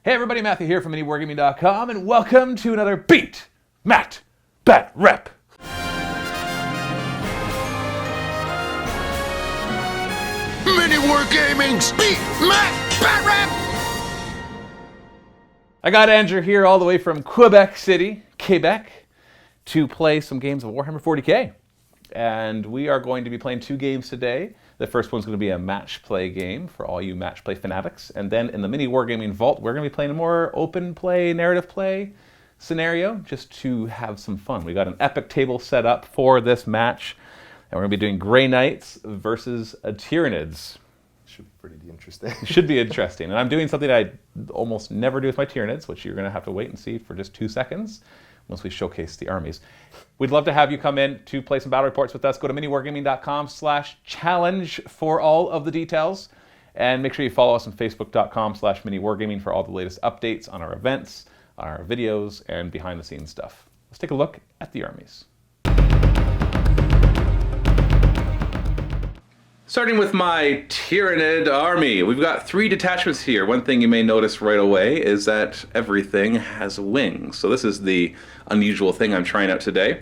Hey everybody, Matthew here from MiniWarGaming.com, and welcome to another Beat, Matt, Batrep. MiniWarGaming's Beat, Matt, Batrep. I got Andrew here all the way from Quebec City, Quebec, to play some games of Warhammer 40k. And we are going to be playing two games today. The first one's going to be a match play game for all you match play fanatics. And then in the MiniWarGaming Vault, we're going to be playing a more open play, narrative play scenario, just to have some fun. We got an epic table set up for this match. And we're going to be doing Grey Knights versus Tyranids. Should be pretty interesting. Should be interesting. And I'm doing something I almost never do with my Tyranids, which you're going to have to wait and see for just 2 seconds once we showcase the armies. We'd love to have you come in to play some battle reports with us. Go to miniwargaming.com/challenge for all of the details. And make sure you follow us on facebook.com/miniwargaming for all the latest updates on our events, on our videos, and behind the scenes stuff. Let's take a look at the armies. Starting with my Tyranid army, we've got 3 detachments here. One thing you may notice right away is that everything has wings. So this is the unusual thing I'm trying out today.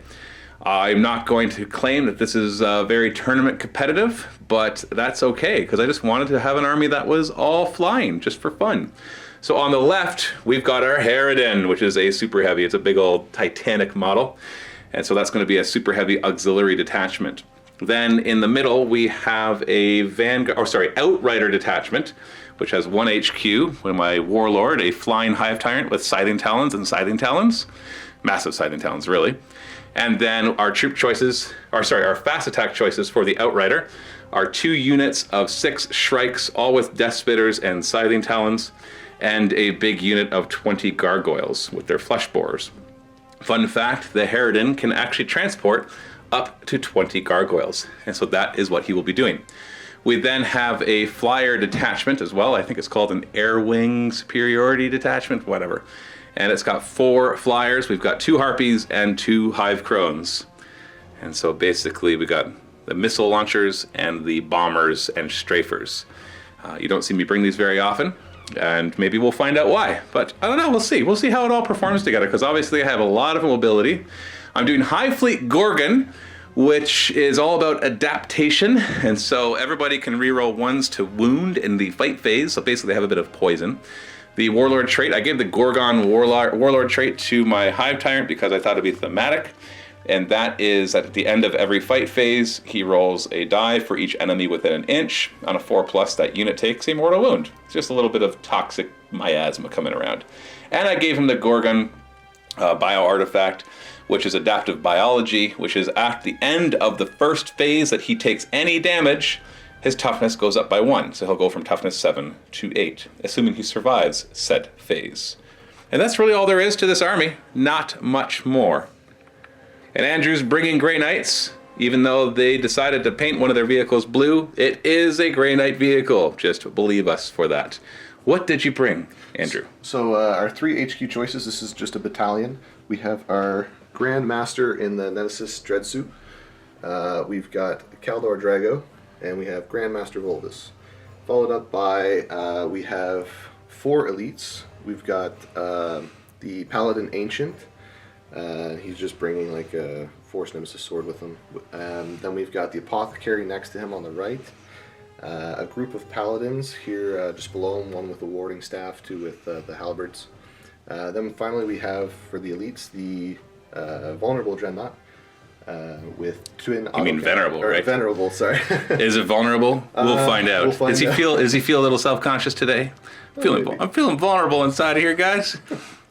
I'm not going to claim that this is very tournament competitive, but that's okay, because I just wanted to have an army that was all flying, just for fun. So on the left, we've got our Harridan, which is a super heavy. It's a big old Titanic model. And so that's going to be a super heavy auxiliary detachment. Then in the middle, we have a Outrider detachment, which has 1 HQ, with my Warlord, a flying Hive Tyrant with Scything Talons and Scything Talons. Massive Scything Talons, really. And then our troop choices, our fast attack choices for the Outrider are 2 units of 6 Shrikes, all with Death Spitters and Scything Talons, and a big unit of 20 Gargoyles with their Flesh Borers. Fun fact, the Harridan can actually transport up to 20 Gargoyles, and so that is what he will be doing. We then have a Flyer detachment as well. I think it's called an Air Wing Superiority Detachment, whatever. And it's got 4 Flyers. We've got 2 Harpies and 2 Hive Crones. And so basically we got the missile launchers and the bombers and strafers. You don't see me bring these very often, and maybe we'll find out why. But I don't know, we'll see. We'll see how it all performs together, because obviously I have a lot of mobility. I'm doing Hive Fleet Gorgon, which is all about adaptation, and so everybody can reroll 1s to wound in the fight phase, so basically they have a bit of poison. The Warlord trait, I gave the Gorgon Warlord trait to my Hive Tyrant because I thought it'd be thematic, and that is at the end of every fight phase, he rolls a die for each enemy within an inch. On a 4+, that unit takes a mortal wound. It's just a little bit of toxic miasma coming around. And I gave him the Gorgon Bio Artifact, which is adaptive biology, which is at the end of the first phase that he takes any damage, his toughness goes up by 1. So he'll go from toughness 7 to 8, assuming he survives said phase. And that's really all there is to this army, not much more. And Andrew's bringing Grey Knights. Even though they decided to paint one of their vehicles blue, it is a Grey Knight vehicle. Just believe us for that. What did you bring, Andrew? So our 3 HQ choices, this is just a battalion. We have our Grand Master in the Nemesis Dreadsuit. We've got Kaldor Drago, and we have Grand Master Volvus. Followed up by, we have 4 elites. We've got the Paladin Ancient. He's just bringing like a Force Nemesis sword with him. Then we've got the Apothecary next to him on the right. A group of Paladins here just below him, one with a warding staff, 2 with the halberds. Then finally we have, for the elites, the Vulnerable Dreadnought with twin. You mean Venerable, right? Venerable, sorry. Is it vulnerable? We'll find out. Does he feel a little self-conscious today? I'm feeling vulnerable inside of here, guys.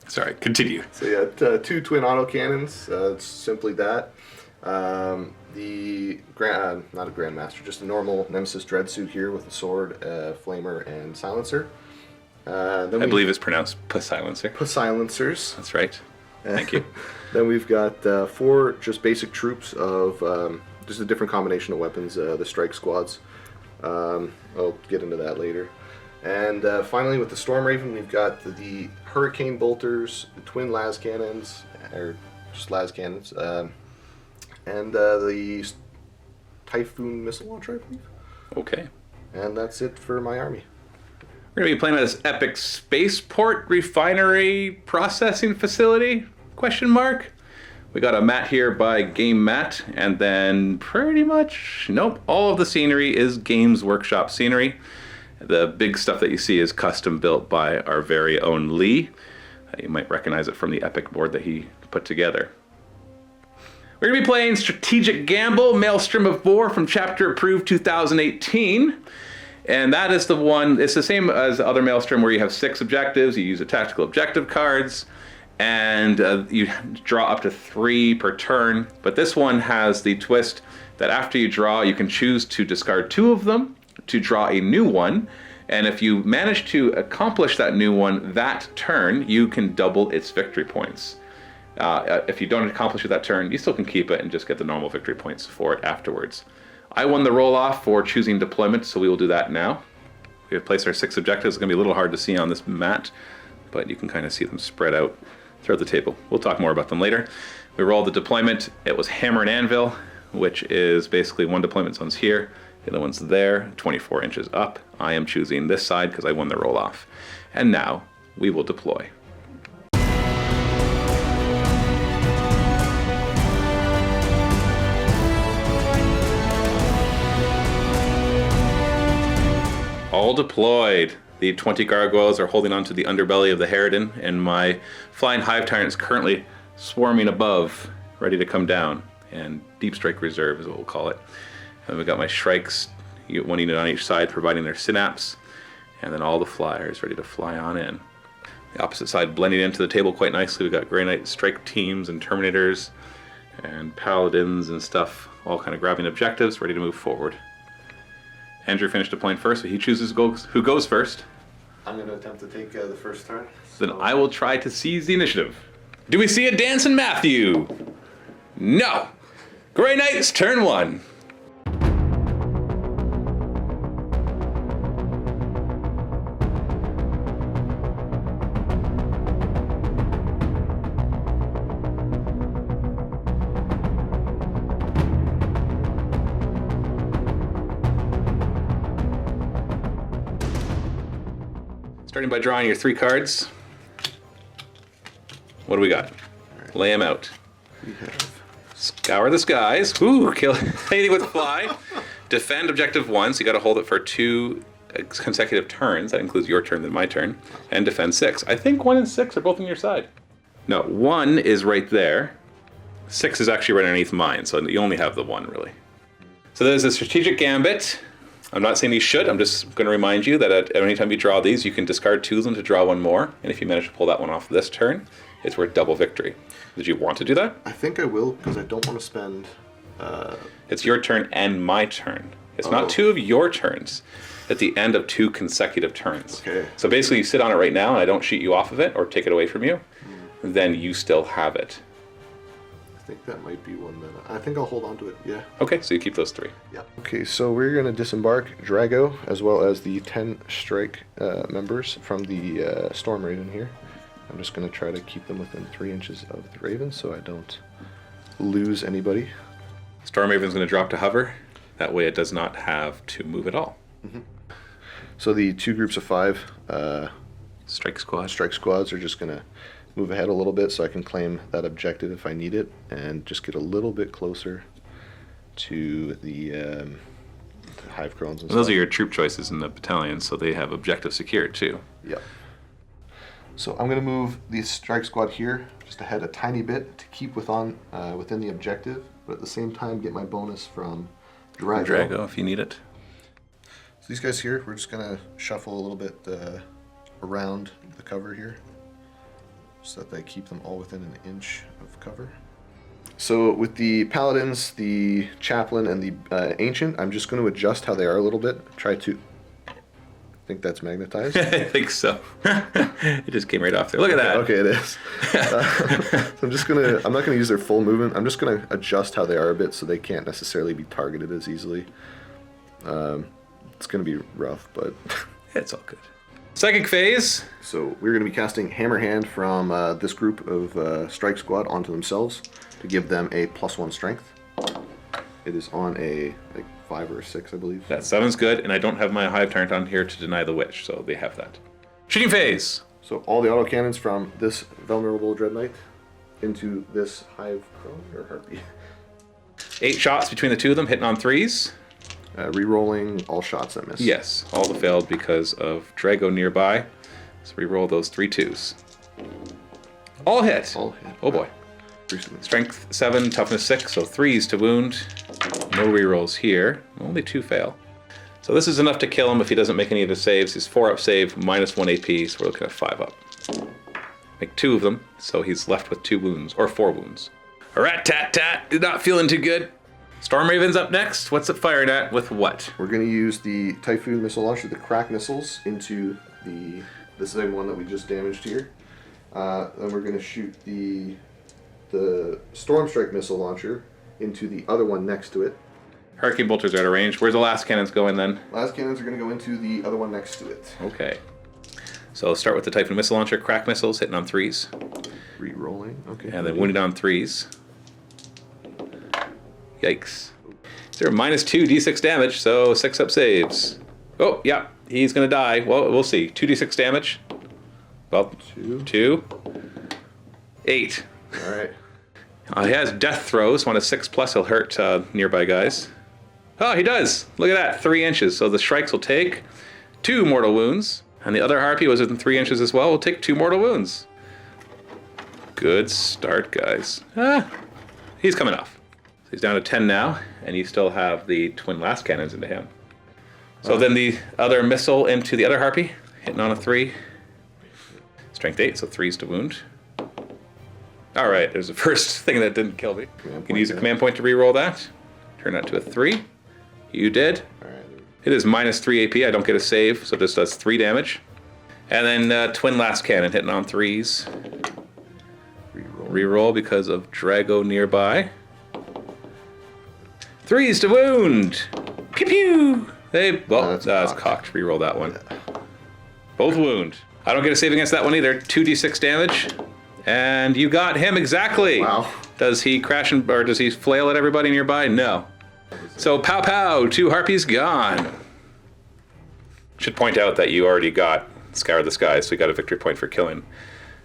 Sorry, continue. So yeah, 2 twin autocannons. It's simply that. Not a Grandmaster, just a normal Nemesis Dreadsuit here with a sword, flamer, and silencer. I believe it's pronounced silencer. Silencers. That's right. Thank you. Then we've got 4 just basic troops of just a different combination of weapons, the strike squads. I'll get into that later. And finally, with the Storm Raven, we've got the Hurricane Bolters, the twin las cannons, or just las cannons, and the Typhoon missile launcher, I believe. Okay. And that's it for my army. We're going to be playing at this epic spaceport refinery processing facility? Question mark. We got a mat here by Game Mat, and then pretty much, nope, all of the scenery is Games Workshop scenery. The big stuff that you see is custom built by our very own Lee. You might recognize it from the epic board that he put together. We're going to be playing Strategic Gamble, Maelstrom of War from Chapter Approved 2018. And that is the one, it's the same as the other Maelstrom where you have 6 objectives, you use the tactical objective cards, and you draw up to 3 per turn. But this one has the twist that after you draw, you can choose to discard 2 of them to draw a new one. And if you manage to accomplish that new one that turn, you can double its victory points. If you don't accomplish it that turn, you still can keep it and just get the normal victory points for it afterwards. I won the roll-off for choosing deployment, so we will do that now. We have placed our 6 objectives. It's going to be a little hard to see on this mat, but you can kind of see them spread out throughout the table. We'll talk more about them later. We rolled the deployment. It was Hammer and Anvil, which is basically 1 deployment zone's here, the other one's there, 24 inches up. I am choosing this side because I won the roll-off. And now we will deploy. All deployed. The 20 gargoyles are holding onto the underbelly of the Harridan, and my flying hive tyrant is currently swarming above, ready to come down. And Deep Strike Reserve is what we'll call it. And we've got my Shrikes, 1 unit on each side, providing their synapse, and then all the flyers ready to fly on in. The opposite side blending into the table quite nicely. We've got Grey Knight Strike teams and Terminators and Paladins and stuff, all kind of grabbing objectives, ready to move forward. Andrew finished deploying first, so he chooses who goes first. I'm going to attempt to take the first turn. Then I will try to seize the initiative. Do we see a Dancing Matthew? No! Grey Knight's turn 1. Starting by drawing your 3 cards. What do we got? Right. Lay them out. We have Scour the Skies. Ooh, kill anything with fly. Defend objective 1, so you got to hold it for 2 consecutive turns. That includes your turn and my turn. And defend 6. I think 1 and 6 are both on your side. No, 1 is right there. 6 is actually right underneath mine, so you only have the 1 really. So there's a Strategic Gambit. I'm not saying you should, I'm just going to remind you that at any time you draw these, you can discard 2 of them to draw 1 more, and if you manage to pull that one off this turn, it's worth double victory. Did you want to do that? I think I will, because I don't want to spend... It's your turn and my turn. It's not 2 of your turns. At the end of 2 consecutive turns. Okay. So basically you sit on it right now, and I don't cheat you off of it, or take it away from you, then you still have it. I think that might be one that I think I'll hold on to it. Yeah. Okay, so you keep those 3. Yeah. Okay, so we're going to disembark Drago as well as the 10 strike members from the Storm Raven here. I'm just going to try to keep them within 3 inches of the Raven so I don't lose anybody. Storm Raven's going to drop to hover. That way it does not have to move at all. Mm-hmm. So the 2 groups of 5 strike squads are just going to move ahead a little bit so I can claim that objective if I need it, and just get a little bit closer to the hive crones and stuff. Those are your troop choices in the battalion, so they have objective secured too. Yep. So I'm going to move the strike squad here just ahead a tiny bit to keep within the objective, but at the same time get my bonus from Drago. Drago if you need it. So these guys here, we're just going to shuffle a little bit around the cover here, so that they keep them all within an inch of cover. So with the Paladins, the Chaplain, and the Ancient, I'm just going to adjust how they are a little bit. Try to... I think that's magnetized. I think so. It just came right off there. Look at that. Okay, it is. So I'm not going to use their full movement. I'm just going to adjust how they are a bit so they can't necessarily be targeted as easily. It's going to be rough, but... It's all good. Psychic phase. So we're going to be casting Hammer Hand from this group of Strike Squad onto themselves to give them a +1 strength. It is on a 5 or a 6, I believe. That 7's good, and I don't have my Hive Tyrant on here to deny the Witch, so they have that. Shooting phase! So all the autocannons from this Vulnerable Dread Knight into this Hive Crone or Harpy. 8 shots between the two of them, hitting on 3s. Rerolling all shots that miss. Yes, all the failed because of Drago nearby. So reroll those 3 2s. All hit. All hit. Oh boy. Recently. Strength 7, toughness 6, so 3s to wound. No rerolls here. Only 2 fail. So this is enough to kill him if he doesn't make any of his saves. He's 4 up save, minus 1 AP, so we're looking at 5 up. Make 2 of them, so he's left with 2 wounds, or 4 wounds. Rat-tat-tat, not feeling too good. Storm Raven's up next. What's it firing at with what? We're going to use the Typhoon Missile Launcher, the Crack Missiles, into the same one that we just damaged here. Then we're going to shoot the Storm Strike Missile Launcher into the other one next to it. Hurricane Bolters are out of range. Where's the last cannons going then? Last cannons are going to go into the other one next to it. Okay. So start with the Typhoon Missile Launcher, Crack Missiles, hitting on 3s. Re-rolling. Okay. And then wounded on 3s. Yikes. They're minus 2 d6 damage, so 6 up saves. Oh, yeah, he's going to die. Well, we'll see. 2d6 damage. Well, 2. 8. All right. He has death throws. 1 of 6+, he'll hurt nearby guys. Oh, he does. Look at that, 3 inches. So the Shrikes will take 2 mortal wounds. And the other Harpy was within 3 inches as well. Will take 2 mortal wounds. Good start, guys. He's coming off. So he's down to 10 now, and you still have the twin last cannons into him. So then the other missile into the other Harpy, hitting on a 3. Strength 8, so 3s to wound. All right, there's the first thing that didn't kill me. You can use a command point to reroll that. Turn that to a 3. You did. All right. It is minus 3 AP. I don't get a save, so this does 3 damage. And then twin last cannon hitting on 3s. Reroll because of Drago nearby. 3s to wound. Pew pew. That's cocked. Reroll that one. Both wound. I don't get a save against that one either. 2d6 damage. And you got him exactly. Wow. Does he crash or does he flail at everybody nearby? No. So pow pow, 2 Harpies gone. Should point out that you already got Scour the Skies, so we got a victory point for killing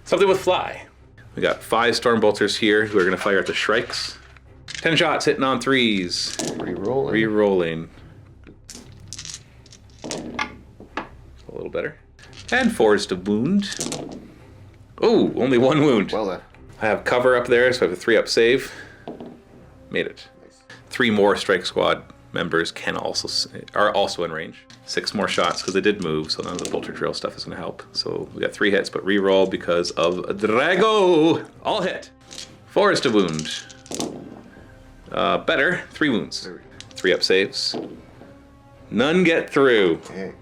something with fly. We got 5 Storm Bolters here who are going to fire at the Shrikes. 10 shots hitting on 3s. Rerolling. A little better. And 4s to wound. Oh, only 1 wound. Well then. I have cover up there, so I have a 3 up save. Made it. Nice. 3 more Strike Squad members are also in range. 6 more shots because they did move, so none of the Bolter Drill stuff is going to help. So we got 3 hits, but reroll because of Drago. All hit. 4s to wound. Better. 3 wounds. 3 up saves. None get through. Dang.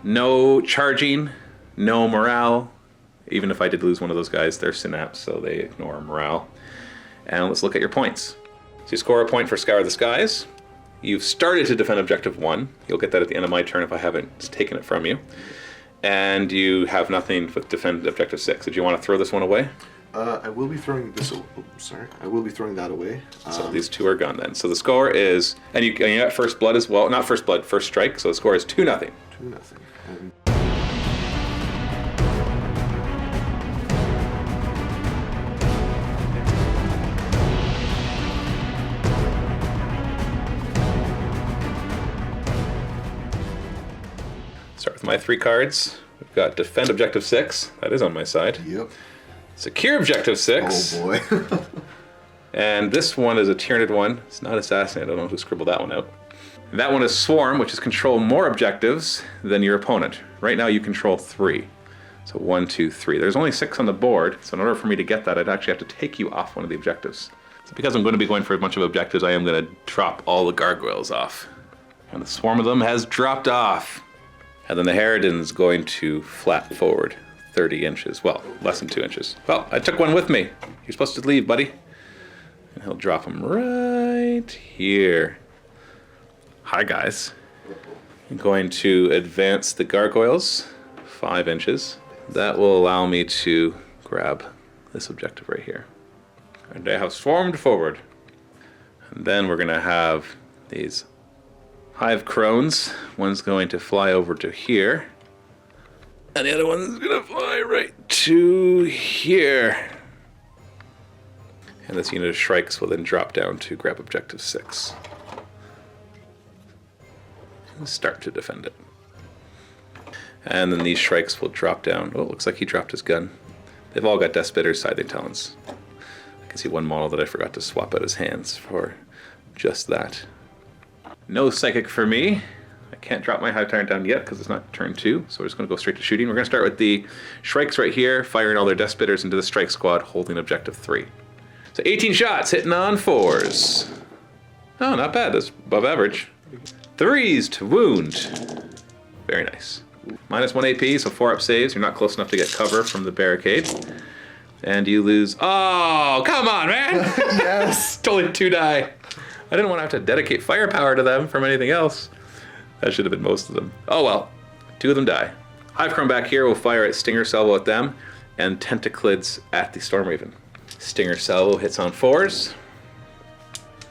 No charging. No morale. Even if I did lose one of those guys, they're synapse, so they ignore morale. And let's look at your points. So you score a point for Scour the Skies. You've started to defend Objective 1. You'll get that at the end of my turn if I haven't taken it from you. And you have nothing with defend Objective 6. Did you want to throw this one away? I will be throwing this. I will be throwing that away. So these 2 are gone then. So the score is, and you got First Blood as well. Not First Blood, First Strike. So the score is 2-0. 2-0. And start with my 3 cards. We've got Defend Objective 6. That is on my side. yep. Secure Objective 6. Oh boy. And this one is a Tyranid one. It's not Assassin. I don't know who scribbled that one out. And that one is Swarm, which is control more objectives than your opponent. Right now you control 3. So 1, 2, 3. There's only 6 on the board, so in order for me to get that, I'd actually have to take you off one of the objectives. So because I'm going to be going for a bunch of objectives, I am going to drop all the gargoyles off. And the swarm of them has dropped off. And then the Harridan's going to flat forward 30 inches. Well, less than 2 inches. Well, I took one with me. You're supposed to leave, buddy. And he'll drop him right here. Hi, guys. I'm going to advance the gargoyles 5 inches. That will allow me to grab this objective right here. And they have swarmed forward. And then we're going to have these Hive crones. One's going to fly over to here. And the other one's going to fly right to here. And this unit of Shrikes will then drop down to grab objective 6. And start to defend it. And then these Shrikes will drop down. Oh, it looks like he dropped his gun. They've all got Death Spitters, Scything Talons. I can see one model that I forgot to swap out his hands for just that. No Psychic for me. I can't drop my Hive Tyrant down yet because it's not turn 2, so we're just going to go straight to shooting. We're going to start with the Shrikes right here, firing all their Death Spitters into the Strike Squad, holding objective 3. So 18 shots, hitting on 4s. Oh, not bad. That's above average. 3s to wound. Very nice. -1 AP, so 4 up saves. You're not close enough to get cover from the barricade. And you lose... Oh, come on, man! Yes! Totally 2 die. I didn't want to have to dedicate firepower to them from anything else. That should have been most of them. Oh well, 2 of them die. Hive Crone back here will fire at Stinger Salvo at them, and Tentaclids at the Stormraven. Stinger Salvo hits on 4s.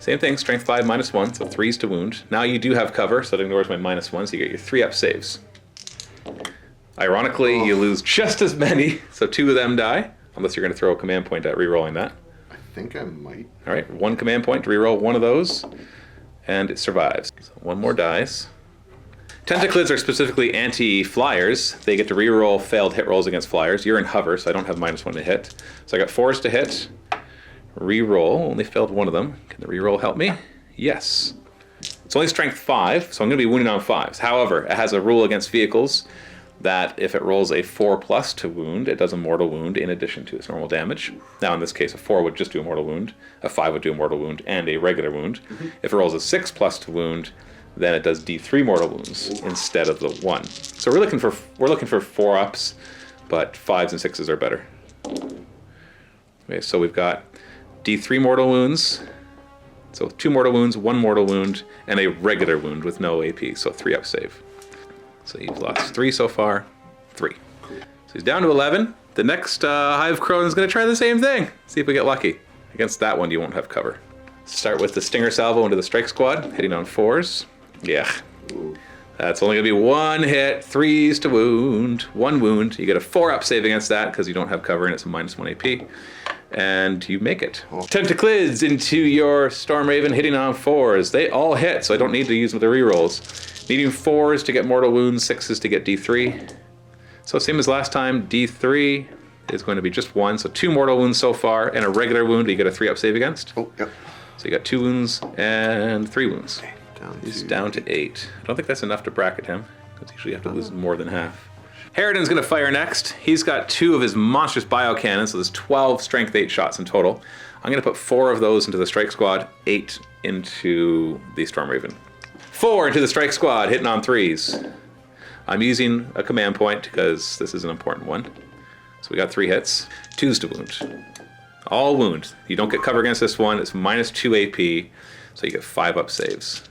Same thing, strength 5, -1, so 3s to wound. Now you do have cover, so it ignores my -1, so you get your 3 up saves. Ironically, you lose just as many, so 2 of them die, unless you're going to throw a command point at re-rolling that. I think I might. All right, 1 command point to re-roll 1 of those, and it survives. So 1 more dies. Tentaclids are specifically anti-flyers. They get to re-roll failed hit rolls against flyers. You're in hover, so I don't have -1 to hit. So I got 4s to hit. Re-roll, only failed 1 of them. Can the re-roll help me? Yes. It's only strength 5, so I'm going to be wounded on 5s. However, it has a rule against vehicles that if it rolls a 4+ to wound, it does a mortal wound in addition to its normal damage. Now in this case, a 4 would just do a mortal wound, a 5 would do a mortal wound, and a regular wound. If it rolls a 6+ to wound, then it does D3 mortal wounds instead of the 1. So we're looking for 4 ups, but 5s and 6s are better. Okay, so we've got D3 mortal wounds, so 2 mortal wounds, 1 mortal wound, and a regular wound with no AP, so 3 up save. So you've lost 3 so far, 3. So he's down to 11. The next Hive Crone is going to try the same thing. See if we get lucky. Against that one, you won't have cover. Start with the Stinger Salvo into the Strike Squad, hitting on 4s. Yeah. That's only going to be 1 hit, 3s to wound, 1 wound. You get a 4 up save against that because you don't have cover and it's a -1 AP. And you make it. Tentaclids into your Stormraven, hitting on 4s. They all hit, so I don't need to use them with the rerolls. Needing 4s to get mortal wounds, 6s to get D3. So same as last time, D3 is going to be just 1, so 2 mortal wounds so far, and a regular wound you get a 3 up save against. Oh, yep. So you got 2 wounds and 3 wounds. He's down to 8. I don't think that's enough to bracket him, because usually you have to lose more than half. Harridan's going to fire next. He's got 2 of his monstrous bio cannons, so there's 12 strength 8 shots in total. I'm going to put 4 of those into the Strike Squad, 8 into the Stormraven. 4 into the Strike Squad, hitting on 3s. I'm using a command point because this is an important one. So we got 3 hits, 2s to wound. All wound. You don't get cover against this one. It's -2 AP, so you get 5 up saves.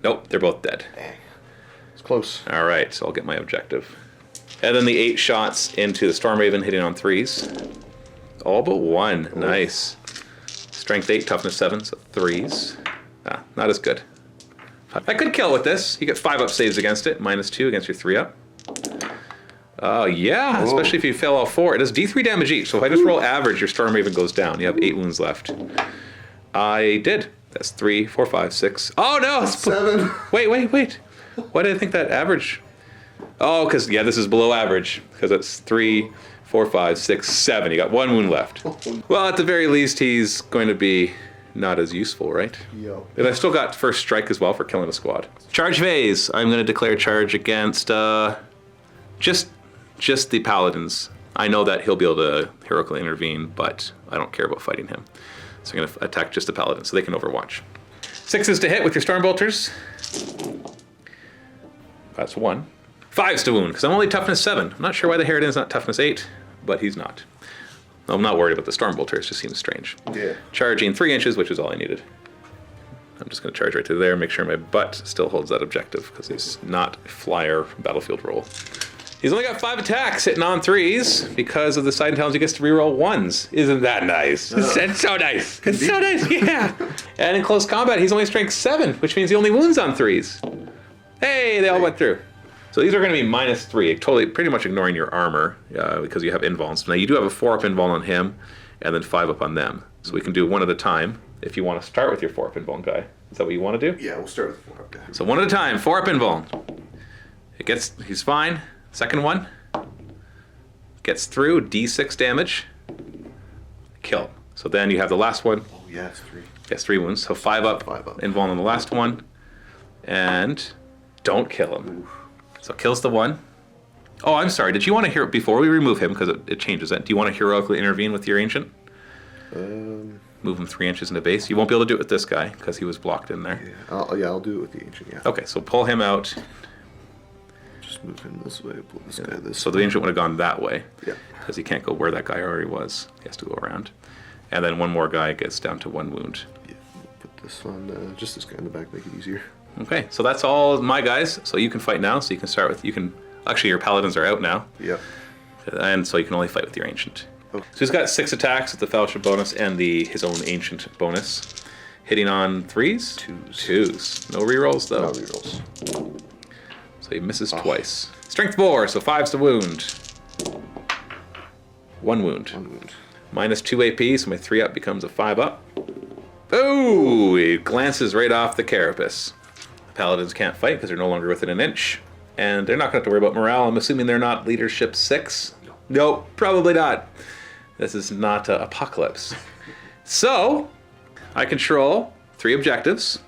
Nope, they're both dead. Dang. It's close. All right, so I'll get my objective. And then the 8 shots into the Stormraven, hitting on 3s. All but 1. Ooh. Nice. Strength 8, toughness 7, so 3s. Ah, not as good. I could kill with this. You get 5 up saves against it, -2 against your 3 up. Oh, yeah, especially if you fail all 4. It does D3 damage each, so if I just roll average, your Stormraven goes down. You have 8 wounds left. I did. That's 3, 4, 5, 6. Oh, no! 7. Wait. Why did I think that average? Oh, because, yeah, this is below average, because it's 3, 4, 5, 6, 7. You got 1 wound left. Well, at the very least, he's going to be not as useful, right? Yo. And I still got first strike as well for killing a squad. Charge phase. I'm going to declare charge against just the paladins. I know that he'll be able to heroically intervene, but I don't care about fighting him. So I'm going to attack just the paladins so they can overwatch. 6s to hit with your Stormbolters. That's 1. 5s to wound, because I'm only toughness 7. I'm not sure why the Harridan's not toughness 8, but he's not. I'm not worried about the Stormbolter, it just seems strange. Yeah. Charging 3 inches, which is all I needed. I'm just going to charge right to there, make sure my butt still holds that objective, because it's not a flyer battlefield roll. He's only got 5 attacks, hitting on 3s because of the side intelligence. He gets to reroll 1s. Isn't that nice? It's so nice. It's so nice. Yeah. And in close combat, he's only strength 7, which means he only wounds on 3s. Hey, they all went through. So these are going to be -3, totally, pretty much ignoring your armor because you have invulns. Now you do have a 4-up invuln on him, and then 5-up on them. So we can do one at a time. If you want to start with your 4-up invuln guy, is that what you want to do? Yeah, we'll start with the 4-up guy. So one at a time. 4-up invuln. He's fine. Second one gets through, D6 damage. Kill. So then you have the last one. Oh yeah, it's 3. Gets 3 wounds. So 5-up invuln on the last one, and don't kill him. Oof. So kills the one. Oh, I'm sorry. Did you want to hear before we remove him because it changes it? Do you want to heroically intervene with your ancient? Move him 3 inches into base. You won't be able to do it with this guy because he was blocked in there. Yeah, I'll do it with the ancient. Yeah. Okay, so pull him out. Just move him this way. Pull this guy this. So the ancient would have gone that way. Yeah. Because he can't go where that guy already was. He has to go around. And then one more guy gets down to 1 wound. Yeah. We'll put this on just this guy in the back, make it easier. Okay, so that's all my guys. So you can fight now. So you can start with actually your paladins are out now. Yep. And so you can only fight with your ancient. Okay. So he's got 6 attacks with the fellowship bonus and his own ancient bonus. Hitting on 3s? 2s. No rerolls though. No rerolls. So he misses twice. Strength 4, so 5's the wound. 1 wound. 1 wound. -2 AP, so my 3-up becomes a 5-up. Oh! He glances right off the carapace. The paladins can't fight because they're no longer within an inch. And they're not going to have to worry about morale. I'm assuming they're not leadership 6? No, probably not. This is not Apocalypse. So, I control 3 objectives,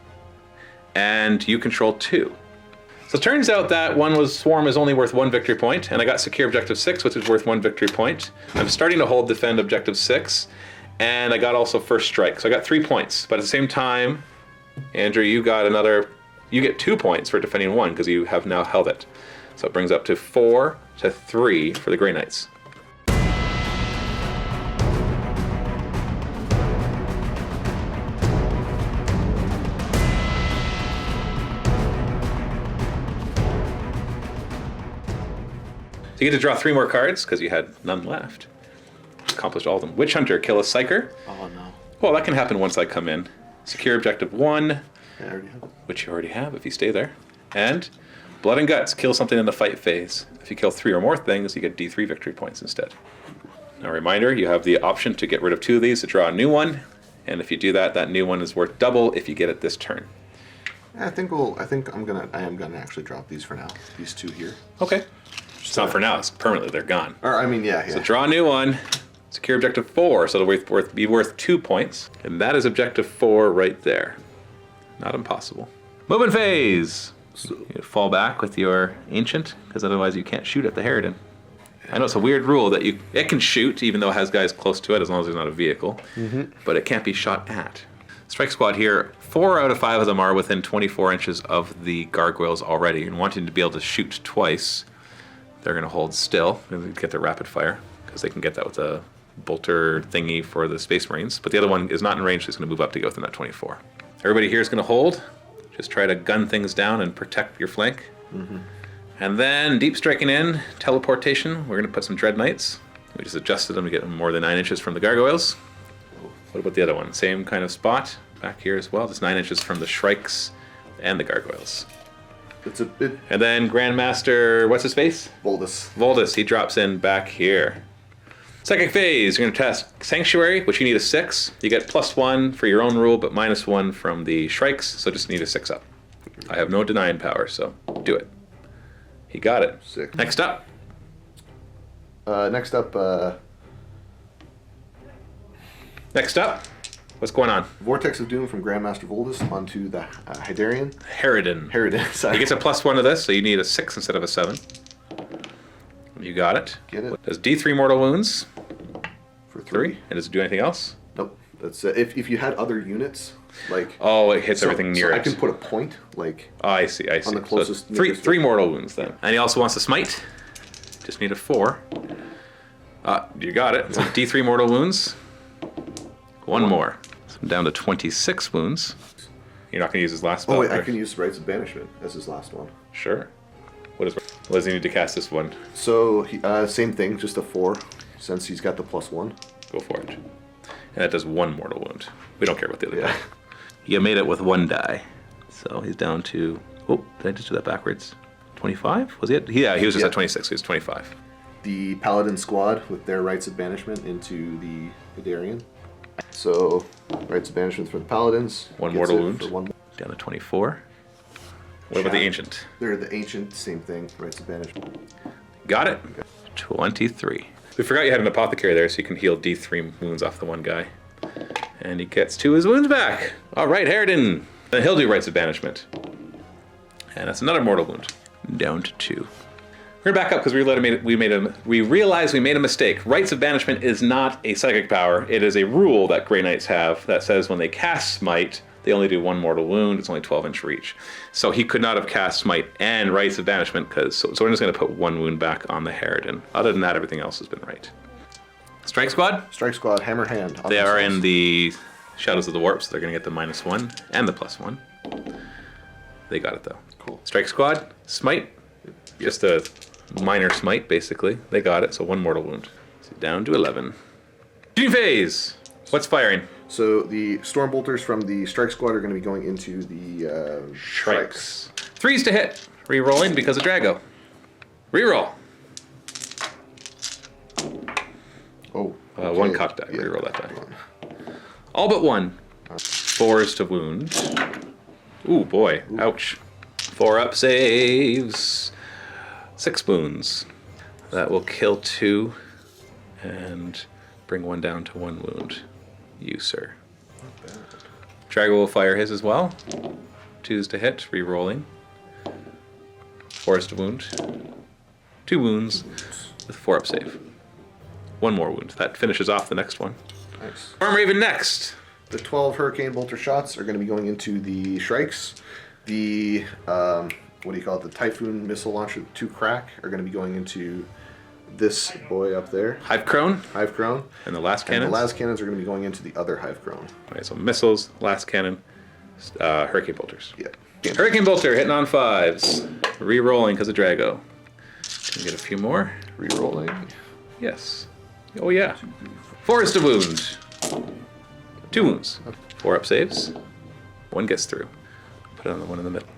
and you control 2. So it turns out that Swarm is only worth 1 victory point, and I got Secure Objective 6, which is worth 1 victory point. I'm starting to hold Defend Objective 6, and I got also First Strike. So I got 3 points, but at the same time, Andrew, you get 2 points for defending 1, because you have now held it. So it brings up to 4 to 3 for the Grey Knights. So you get to draw 3 more cards, because you had none left. Accomplished all of them. Witch Hunter, kill a Psyker. Oh no. Well, that can happen once I come in. Secure Objective 1, Yeah, I already have it. which you already have if you stay there. And Blood and Guts, kill something in the fight phase. If you kill 3 or more things, you get D3 victory points instead. Now, a reminder, you have the option to get rid of 2 of these to draw a new one. And if you do that, that new one is worth double if you get it this turn. Yeah, I am gonna actually drop these for now. These 2 here. Okay. It's not for now, it's permanently, they're gone. Or I mean, yeah. So draw a new one. Secure Objective 4, so it'll be worth 2 points. And that is Objective 4 right there. Not impossible. Movement phase! So, you fall back with your Ancient, because otherwise you can't shoot at the Harridan. I know it's a weird rule that it can shoot, even though it has guys close to it, as long as there's not a vehicle. But it can't be shot at. Strike Squad here, 4 out of 5 of them are within 24 inches of the gargoyles already, and wanting to be able to shoot twice, they're going to hold still and get their rapid fire, because they can get that with a bolter thingy for the Space Marines. But the other one is not in range, so it's going to move up to go within that 24. Everybody here is going to hold. Just try to gun things down and protect your flank. And then deep striking in, teleportation. We're going to put some Dread Knights. We just adjusted them to get them more than 9 inches from the gargoyles. What about the other one? Same kind of spot back here as well, just 9 inches from the Shrikes and the gargoyles. It's a bit. And then Grandmaster, what's his face? Voldus, he drops in back here. Psychic phase, you're going to test Sanctuary, which you need a 6. You get +1 for your own rule, but -1 from the Shrikes, so just need a 6-up. I have no denying power, so do it. He got it. 6. Next up. Next up. What's going on? Vortex of Doom from Grandmaster Voldus onto the Hydarian. Harridan. Sorry. He gets a +1 to this, so you need a 6 instead of a 7. You got it. Get it. Does D3 mortal wounds. For 3. And does it do anything else? Nope. That's if you had other units, like. Oh, it hits everything near so it. I can put a point, like. Oh, I see. On the closest. So three mortal wounds then. And he also wants to smite. Just need a 4. You got it. So D3 mortal wounds. One more. So I'm down to 26 wounds. You're not going to use his last spell. Oh wait, I can use Rites of Banishment as his last one. Sure. What does he need to cast this one? So, same thing, just a 4, since he's got the +1. Go for it. And that does 1 mortal wound. We don't care about the other Yeah. die. You made it with 1 die. So he's down to... Oh, did I just do that backwards? 25? Was he at... Yeah, he was just at 26. He was 25. The Paladin squad with their Rites of Banishment into the Hidarian. So, Rites of Banishment for the Paladins. 1 Gets mortal it wound. for 1. Down to 24. What about the Ancient? They're the Ancient, same thing, Rites of Banishment. Got it. 23. We forgot you had an Apothecary there, so you can heal D3 wounds off the one guy. And he gets 2 of his wounds back. All right, Harridan. Then he'll do Rites of Banishment. And that's another mortal wound. Down to 2. We're gonna back up because we realized we made a mistake. Rites of Banishment is not a psychic power. It is a rule that Grey Knights have that says when they cast Smite, they only do 1 mortal wound. It's only 12-inch reach. So he could not have cast Smite and Rites of Banishment because so we're just gonna put 1 wound back on the Harridan. Other than that, everything else has been right. Strike Squad? Strike Squad, Hammer Hand. They are in the Shadows of the Warp, so they're gonna get the -1 and the +1. They got it though. Cool. Strike Squad, Smite. Just a minor smite, basically. They got it, so 1 mortal wound. So down to 11. Shooting phase! What's firing? So the Stormbolters from the Strike Squad are going to be going into the Shrikes. 3s to hit. Rerolling because of Drago. Reroll. Oh. One cock die. Yeah. Reroll that die. All but 1. 4s to wound. Ooh, boy. Ooh. Ouch. 4 up saves. 6 wounds. That will kill 2 and bring 1 down to 1 wound. You, sir. Drago will fire his as well. 2s to hit, re-rolling. 4s to wound. 2 wounds with 4 up save. 1 more wound. That finishes off the next one. Nice. Storm Raven next. The 12 Hurricane Bolter shots are going to be going into the Shrikes. The what do you call it? The Typhoon Missile Launcher 2 Crack are going to be going into this boy up there. Hive Crone. Hive Crone. And the last cannons. And the last cannons are going to be going into the other Hive Crone. Alright, so missiles, last cannon, Hurricane Bolters. Yeah. Hurricane Bolter hitting on 5s. Re-rolling because of Drago. Can we get a few more? Re-rolling. Yes. Oh yeah. 4s to wound. 2 wounds. 4 up saves. 1 gets through. Put it on the one in the middle.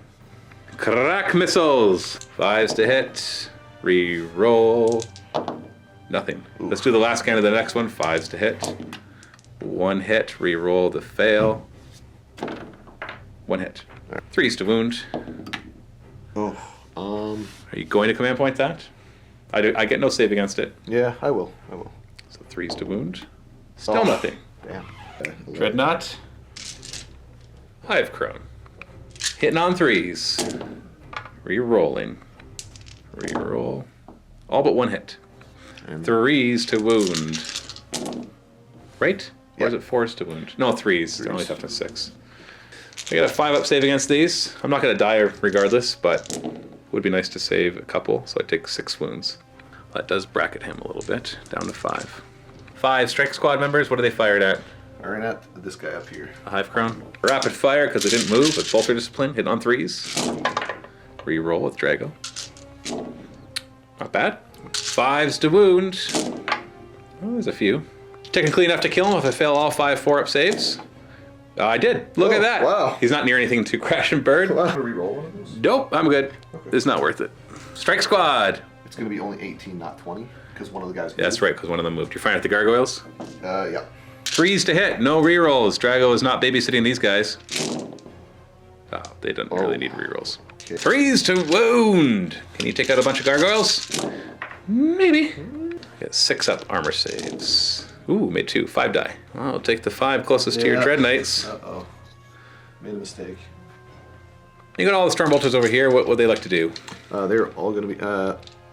Crack missiles. 5s to hit. Re-roll. Nothing. Ooh. Let's do the last cannon of the next one. 5s to hit. 1 hit. Re-roll to fail. 1 hit. 3s to wound. Oh. Are you going to command point that? I get no save against it. Yeah, I will. So 3s to wound. Still nothing. Damn. Dreadnought. Hive Crone. Hitting on 3s. Re-rolling. Re-roll. All but 1 hit. And 3s to wound. Right? Or is it 4s to wound? No, 3s. They're only toughness 6. I got a 5 up save against these. I'm not going to die regardless, but it would be nice to save a couple, so I take 6 wounds. That does bracket him a little bit, down to 5. 5 Strike Squad members, what are they fired at? Firing at this guy up here. A Hive Crown. Rapid fire because they didn't move with Bolter Discipline, hitting on 3s. Re-roll with Drago. Not bad. 5s to wound. Oh, there's a few. Technically enough to kill him if I fail all 5 4-up saves. I did. Look at that. Wow. He's not near anything to crash and burn. Wow. Re-roll one of those? Nope, I'm good. Okay. It's not worth it. Strike Squad. It's going to be only 18, not 20, because one of the guys moved. Yeah, that's right, because one of them moved. You're firing at the gargoyles? Yeah. 3s to hit, no rerolls. Drago is not babysitting these guys. Oh, they don't really need rerolls. Okay. 3s to wound. Can you take out a bunch of gargoyles? Maybe. Get 6 up armor saves. Ooh, made 2. 5 die. I'll take the 5 closest to your Dread Knights. Uh-oh. Made a mistake. You got all the Stormbolters over here. What would they like to do? They're all going to be...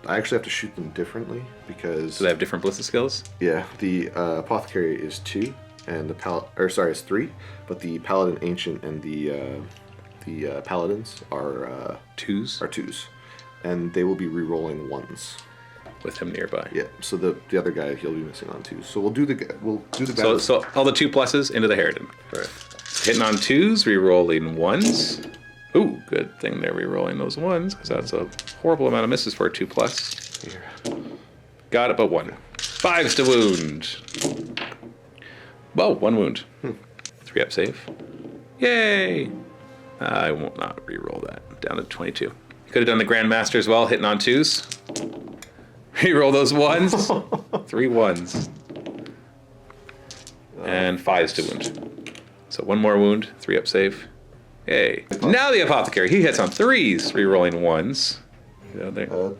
I actually have to shoot them differently because... So they have different ballistic skills? Yeah. The Apothecary is 2, and the it's 3, but the Paladin Ancient and the Paladins are... 2s? Are 2s. And they will be re-rolling 1s. With him nearby. Yeah, so the other guy, he'll be missing on 2s. So we'll do the battle. So all the 2 pluses into the Harridan. Right. Hitting on 2s, re-rolling 1s. Ooh, good thing they're re-rolling those 1s, because that's a horrible amount of misses for a 2+. Here. Got it, but 1. 5s to wound. Whoa, 1 wound. 3 up save. Yay! I won't not re-roll that. Down to 22. You could have done the Grandmaster as well, hitting on 2s. Re-roll those 1s. 3 1s. And 5s to wound. So 1 more wound, 3 up save. Yay. Now the Apothecary. He hits on 3s, re-rolling 1s.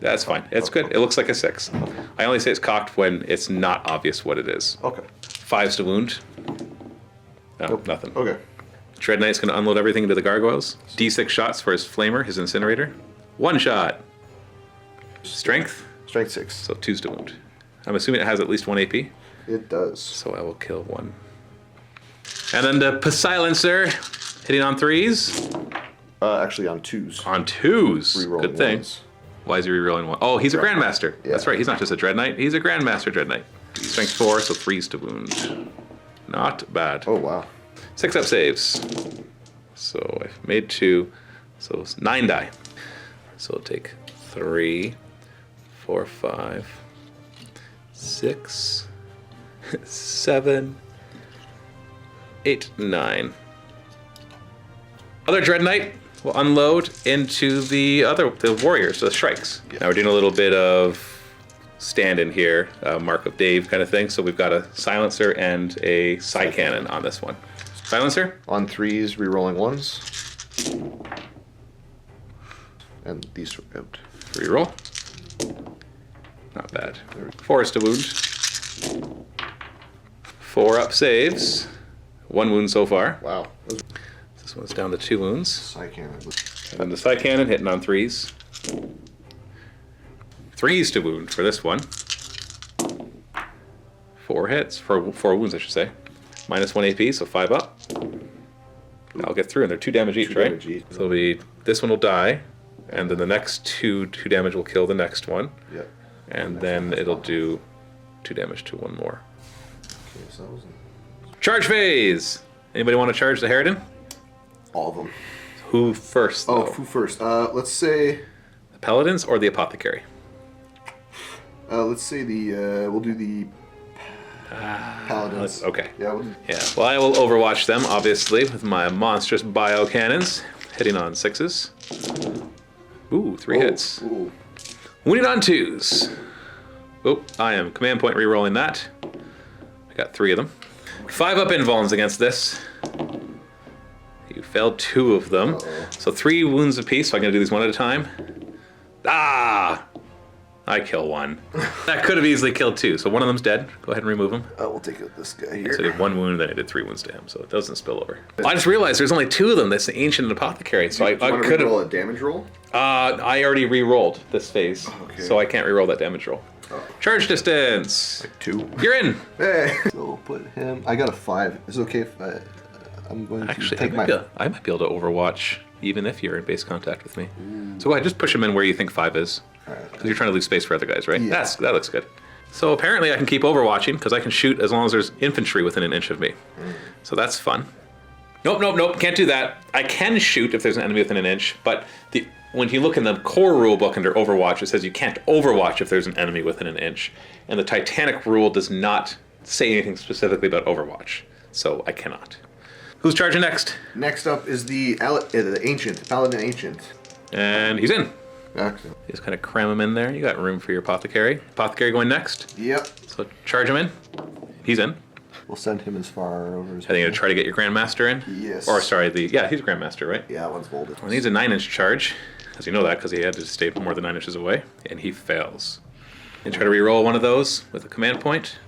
That's fine. It's good. It looks like a 6. I only say it's cocked when it's not obvious what it is. Okay. 5s to wound. No, Nope. nothing. Okay. Dread Knight's going to unload everything into the gargoyles. D6 shots for his flamer, his incinerator. 1 shot. Strength. Strength 6. So 2s to wound. I'm assuming it has at least 1 AP. It does. So I will kill 1. And then the Silencer, hitting on 3s. Actually on 2s. On 2s. Rerolling Good thing. 1s. Why is he rerolling 1? Oh, he's a Grandmaster. Yeah. That's right. He's not just a Dread Knight. He's a Grandmaster Dread Knight. Strength 4, so 3s to wound. Not bad. Oh, wow. 6 up saves. So I've made 2. So it's 9 die. So I'll take 3, 4, 5, 6, 7, 8, 9. Other Dread Knight will unload into the warriors, the Shrikes. Yeah. Now we're doing a little bit of stand-in here, Mark of Dave kind of thing. So we've got a Silencer and a Side Cannon on this one. Silencer? On 3s, rerolling 1s. And these are out. Reroll. Not bad. 4s to wound. 4 up saves. 1 wound so far. Wow. This one's down to 2 wounds. Side cannon. And then the Side Cannon hitting on 3s. 3s to wound for this one. 4 hits. 4 wounds, I should say. Minus 1 AP, so 5 up. I'll get through, and they're 2 damage each, 2 right? damage each. So this one will die, and then the next 2 damage will kill the next one. Yep. And then it'll do 2 damage to 1 more. Okay, so that was Charge phase! Anybody want to charge the Harridan? all of them. Who first, Oh, though? who first? Let's say... The Paladins or the Apothecary? Let's say we'll do the Paladins. Okay. Yeah, we'll do... Yeah, well, I will overwatch them, obviously, with my monstrous bio cannons, hitting on 6s. Ooh, 3 hits. Ooh. Wounded on 2s. Oh, I am command point re-rolling that. I got 3 of them. 5 up invulns against this. You failed 2 of them. So 3 wounds apiece, so I'm going to do these one at a time. Ah! I kill 1. That could have easily killed 2, so one of them's dead. Go ahead and remove him. We'll take out this guy here. So I did 1 wound, then I did 3 wounds to him, so it doesn't spill over. I just realized there's only 2 of them. That's the Ancient and Apothecary, so I could roll have... a damage roll? I already re-rolled this phase, Okay. so I can't re-roll that damage roll. Oh. Charge distance! 2. You're in! Hey! So put him... I got a 5. Is it okay if I'm going to Actually, take I might be able to overwatch even if you're in base contact with me. So go ahead, just push him in where you think 5 is. Alright. Because you're trying to leave space for other guys, right? Yeah. That looks good. So apparently I can keep overwatching because I can shoot as long as there's infantry within an inch of me. So that's fun. Nope, can't do that. I can shoot if there's an enemy within an inch, but when you look in the core rule book under Overwatch, it says you can't overwatch if there's an enemy within an inch. And the Titanic rule does not say anything specifically about Overwatch. So I cannot. Who's charging next? Next up is the Ancient, Paladin Ancient. And he's in. Excellent. Just kind of cram him in there. You got room for your Apothecary. Apothecary going next. Yep. So charge him in. He's in. We'll send him as far over as I think you're gonna try to get your Grandmaster in? Yes. Or sorry, he's a Grandmaster, right? Yeah, that one's folded. Well, he needs a 9-inch charge, because you know that, because he had to stay more than 9 inches away, and he fails. And try to re-roll one of those with a command point.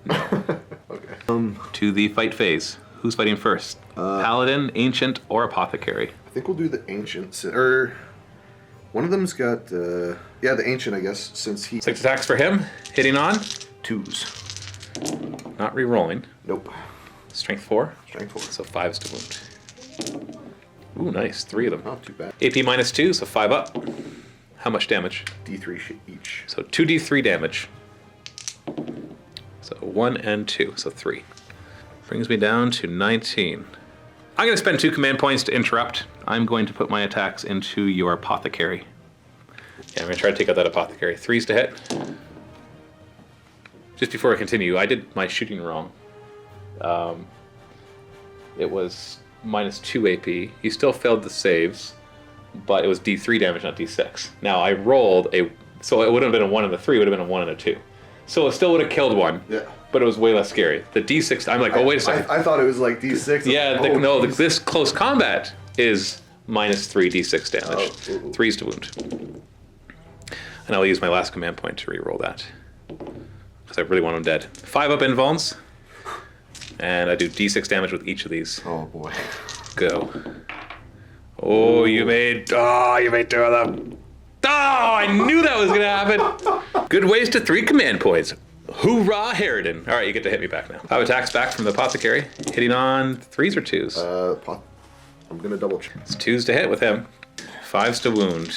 Okay. To the fight phase. Who's fighting first? Paladin, Ancient, or Apothecary? I think we'll do the Ancient. Or one of them's got the Ancient, I guess, since he 6 attacks for him, hitting on. 2s. Not re-rolling. Nope. Strength 4. Strength 4. So 5s to wound. Ooh, nice. 3 of them. Not too bad. AP minus 2, so 5 up. How much damage? D3 each. So 2d3 damage. So 1 and 2, so 3. Brings me down to 19. I'm going to spend 2 command points to interrupt. I'm going to put my attacks into your Apothecary. Yeah, I'm going to try to take out that apothecary. 3s to hit. Just before I continue, I did my shooting wrong. It was -2 AP. He still failed the saves, but it was D3 damage, not D6. Now I rolled a... So it would have been a 1 and a 3, it would have been a 1 and a 2. So it still would have killed one. Yeah. But it was way less scary. The D6, I'm like, oh, wait a second. I thought it was like D6. Yeah, this close combat is -3 D6 damage. 3s to wound. And I'll use my last command point to re-roll that. Because I really want him dead. 5 up invulns. And I do D6 damage with each of these. Oh boy. Go. Oh, you made 2 of them. Oh, I knew that was going to happen. Good waste to 3 command points. Hoorah, Harridan. All right, you get to hit me back now. 5 attacks back from the apothecary. Hitting on 3s or 2s? I'm going to double check. It's 2s to hit with him. 5s to wound.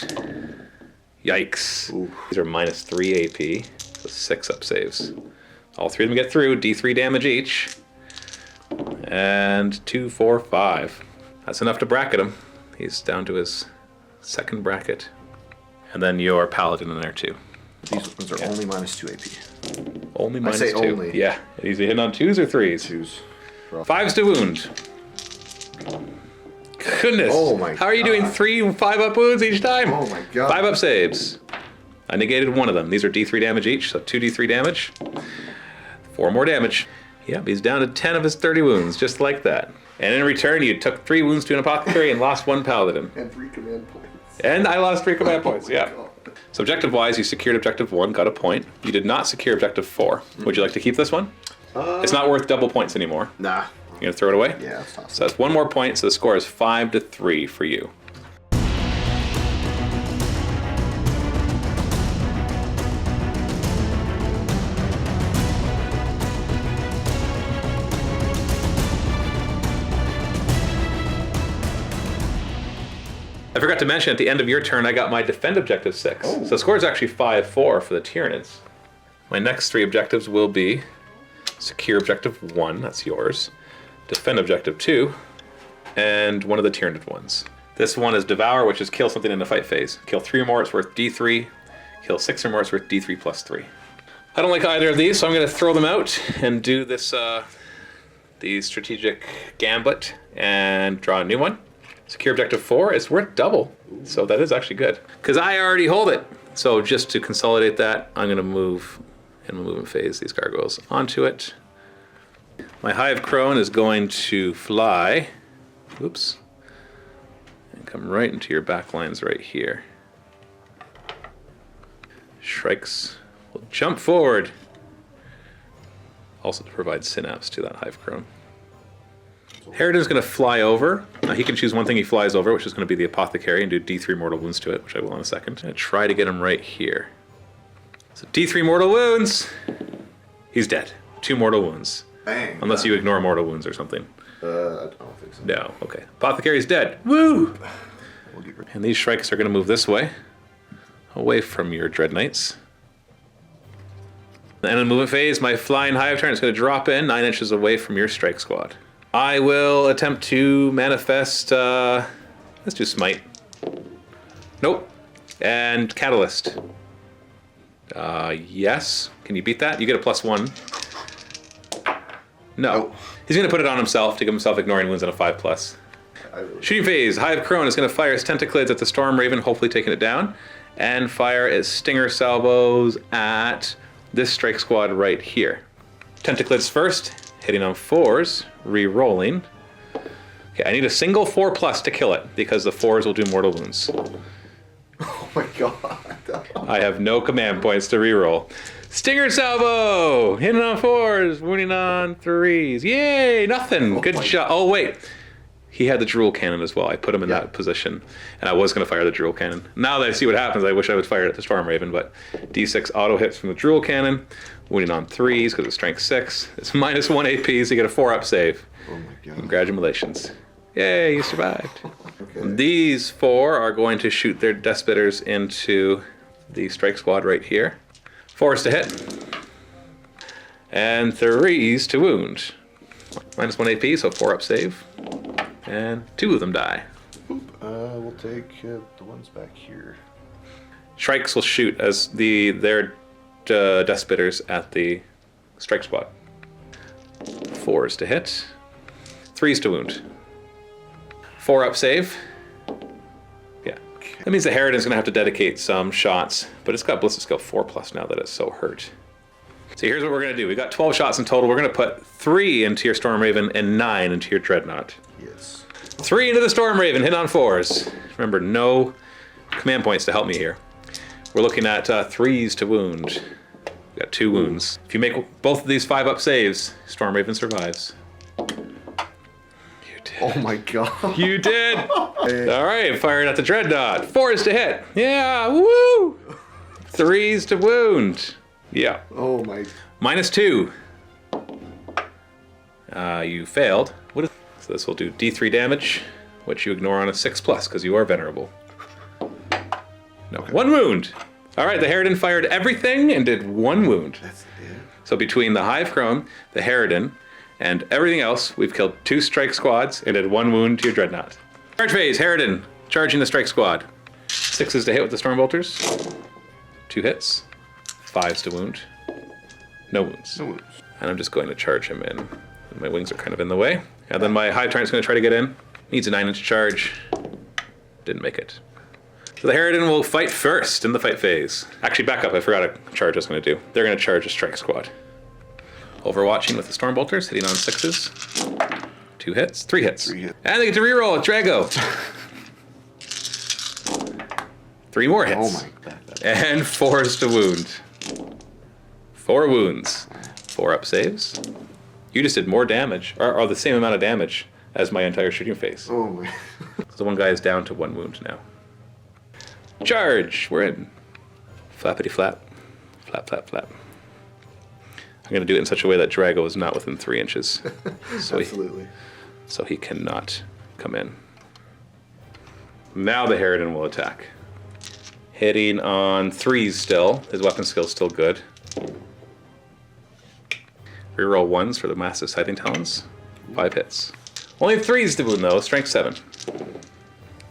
Yikes. Ooh. These are -3 AP. So 6 up saves. All 3 of them get through. D3 damage each. And 2, 4, 5. That's enough to bracket him. He's down to his 2nd bracket. And then your paladin in there too. These ones are only -2 AP. Only I say -2. only. Yeah. Is he hitting on 2s or 3s? 2s. 5s to wound. Goodness. Oh my How are you doing 3 5 up wounds each time? Oh my god. 5 up saves. I negated 1 of them. These are D3 damage each, so 2 D3 damage. 4 more damage. Yep, he's down to 10 of his 30 wounds, just like that. And in return, you took 3 wounds to an apothecary and lost 1 paladin. And 3 command points. And I lost 3 command points, yeah. So objective-wise, you secured objective 1, got a point. You did not secure objective 4. Would you like to keep this one? It's not worth double points anymore. Nah. You gonna throw it away? Yeah, that's tough. So that's 1 more point, so the score is 5 to 3 for you. I forgot to mention at the end of your turn, I got my defend objective 6. Oh. So the score is actually 5-4 for the Tyranids. My next 3 objectives will be secure objective 1, that's yours, defend objective 2, and one of the Tyranid ones. This one is devour, which is kill something in the fight phase. Kill 3 or more, it's worth D3. Kill 6 or more, it's worth D3 plus 3. I don't like either of these, so I'm going to throw them out and do this the strategic gambit and draw a new one. Secure objective 4 is worth double, so that is actually good. Because I already hold it. So just to consolidate that, I'm going to move in movement phase these gargoyles onto it. My Hive Crone is going to fly, oops, and come right into your back lines right here. Shrikes will jump forward, also to provide synapse to that Hive Crone. Harridan's going to fly over. Now he can choose one thing he flies over, which is going to be the apothecary, and do D3 mortal wounds to it, which I will in a second. I'm going to try to get him right here. So D3 mortal wounds. He's dead. 2 mortal wounds. Bang. Unless you ignore mortal wounds or something. I don't think so. No, okay. Apothecary's dead. Woo! We'll get rid- And these shrikes are going to move this way, away from your dread knights. And in movement phase, my flying hive turn is going to drop in 9 inches away from your strike squad. I will attempt to manifest, let's do Smite. Nope. And Catalyst. Yes. Can you beat that? You get a +1. No. Nope. He's going to put it on himself to give himself ignoring wounds on a 5+. Shooting phase. Hive Crone is going to fire his tentaclids at the Storm Raven, hopefully taking it down. And fire his stinger salvos at this strike squad right here. Tentaclids first, hitting on 4s, re-rolling. Okay, I need a single 4+ to kill it, because the 4s will do mortal wounds. Oh my god. I have no command points to re-roll. Stinger salvo! Hitting on 4s, wounding on 3s. Yay! Nothing. Good job. Oh, wait. He had the Drool Cannon as well. I put him in that position. And I was going to fire the Drool Cannon. Now that I see what happens, I wish I would fire it at the Storm Raven, but D6 auto hits from the Drool Cannon. Wounding on 3s because it's strength 6. It's -1 AP, so you get a 4-up save. Oh my god. Congratulations. Yay, you survived. Okay. These 4 are going to shoot their Death Spitters into the strike squad right here. 4s to hit. And 3s to wound. -1 AP, so 4-up save. And 2 of them die. We'll take the ones back here. Shrikes will shoot as their death spitters at the strike squad. 4s to hit. 3s to wound. 4 up save. Yeah. That means the Harridan's going to have to dedicate some shots, but it's got Ballistic Skill 4+ now that it's so hurt. So here's what we're going to do. We got 12 shots in total. We're going to put 3 into your Storm Raven and 9 into your Dreadnought. Yes. 3 into the Storm Raven, hit on 4s. Remember, no command points to help me here. We're looking at 3s to wound. We got 2 wounds. If you make both of these 5-up saves, Storm Raven survives. You did. Oh my god. You did! All right, firing at the Dreadnought. 4s to hit. Yeah, woo! 3s to wound. Yeah. Oh my. -2. You failed. So this will do D3 damage, which you ignore on a 6+ because you are venerable. No, okay. 1 wound. All right, the Harridan fired everything and did 1 wound. That's it. So between the Hive Chrome, the Harridan, and everything else, we've killed 2 strike squads and did 1 wound to your Dreadnought. Charge phase, Harridan, charging the strike squad. 6s to hit with the Stormbolters. 2 hits. 5s to wound. No wounds. No wounds. And I'm just going to charge him in. My wings are kind of in the way. And then my Hive Tyrant's going to try to get in. Needs a 9-inch charge. Didn't make it. So the Harridan will fight first in the fight phase. Actually, back up. I forgot a charge I was going to do. They're going to charge a strike squad. Overwatching with the Stormbolters, hitting on 6s. 2 hits. 3 hits. 3 hits. And they get to reroll with Drago. 3 more hits. Oh my god. And 4s to wound. 4 wounds. 4 up saves. You just did more damage, or the same amount of damage as my entire shooting phase. Oh my. So one guy is down to 1 wound now. Charge! We're in. Flappity flap. Flap, flap, flap. I'm going to do it in such a way that Drago is not within 3 inches. So Absolutely. So he cannot come in. Now the Harridan will attack. Hitting on 3s still. His weapon skill's still good. Reroll 1s for the Massive Scything Talons. 5 hits. Only 3s to wound though, strength 7.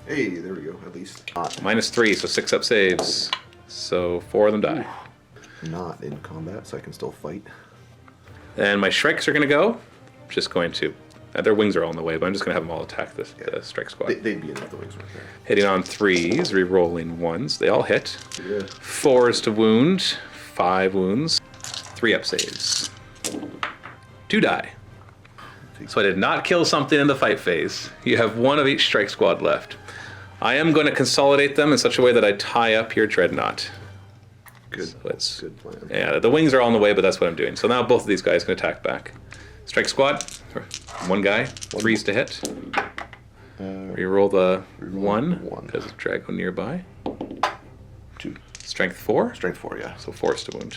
Hey, there we go, at least. -3, so 6 up saves. So 4 of them die. Not in combat, so I can still fight. And my Shrikes are going to go. Just going to... their wings are all in the way, but I'm just going to have them all attack the strike squad. They'd be in if the wings weren't there. Hitting on 3s, re-rolling 1s. They all hit. Yeah. 4s to wound. 5 wounds. 3 up saves. 2 die. So I did not kill something in the fight phase. You have 1 of each strike squad left. I am going to consolidate them in such a way that I tie up your Dreadnought. Good. So it's, good plan. Yeah, the wings are all in the way, but that's what I'm doing. So now both of these guys can attack back. Strike squad. 1 guy. 3s to hit. Reroll the 1 because of Drago nearby. 2. Strength 4. Strength 4, yeah. So 4s to wound.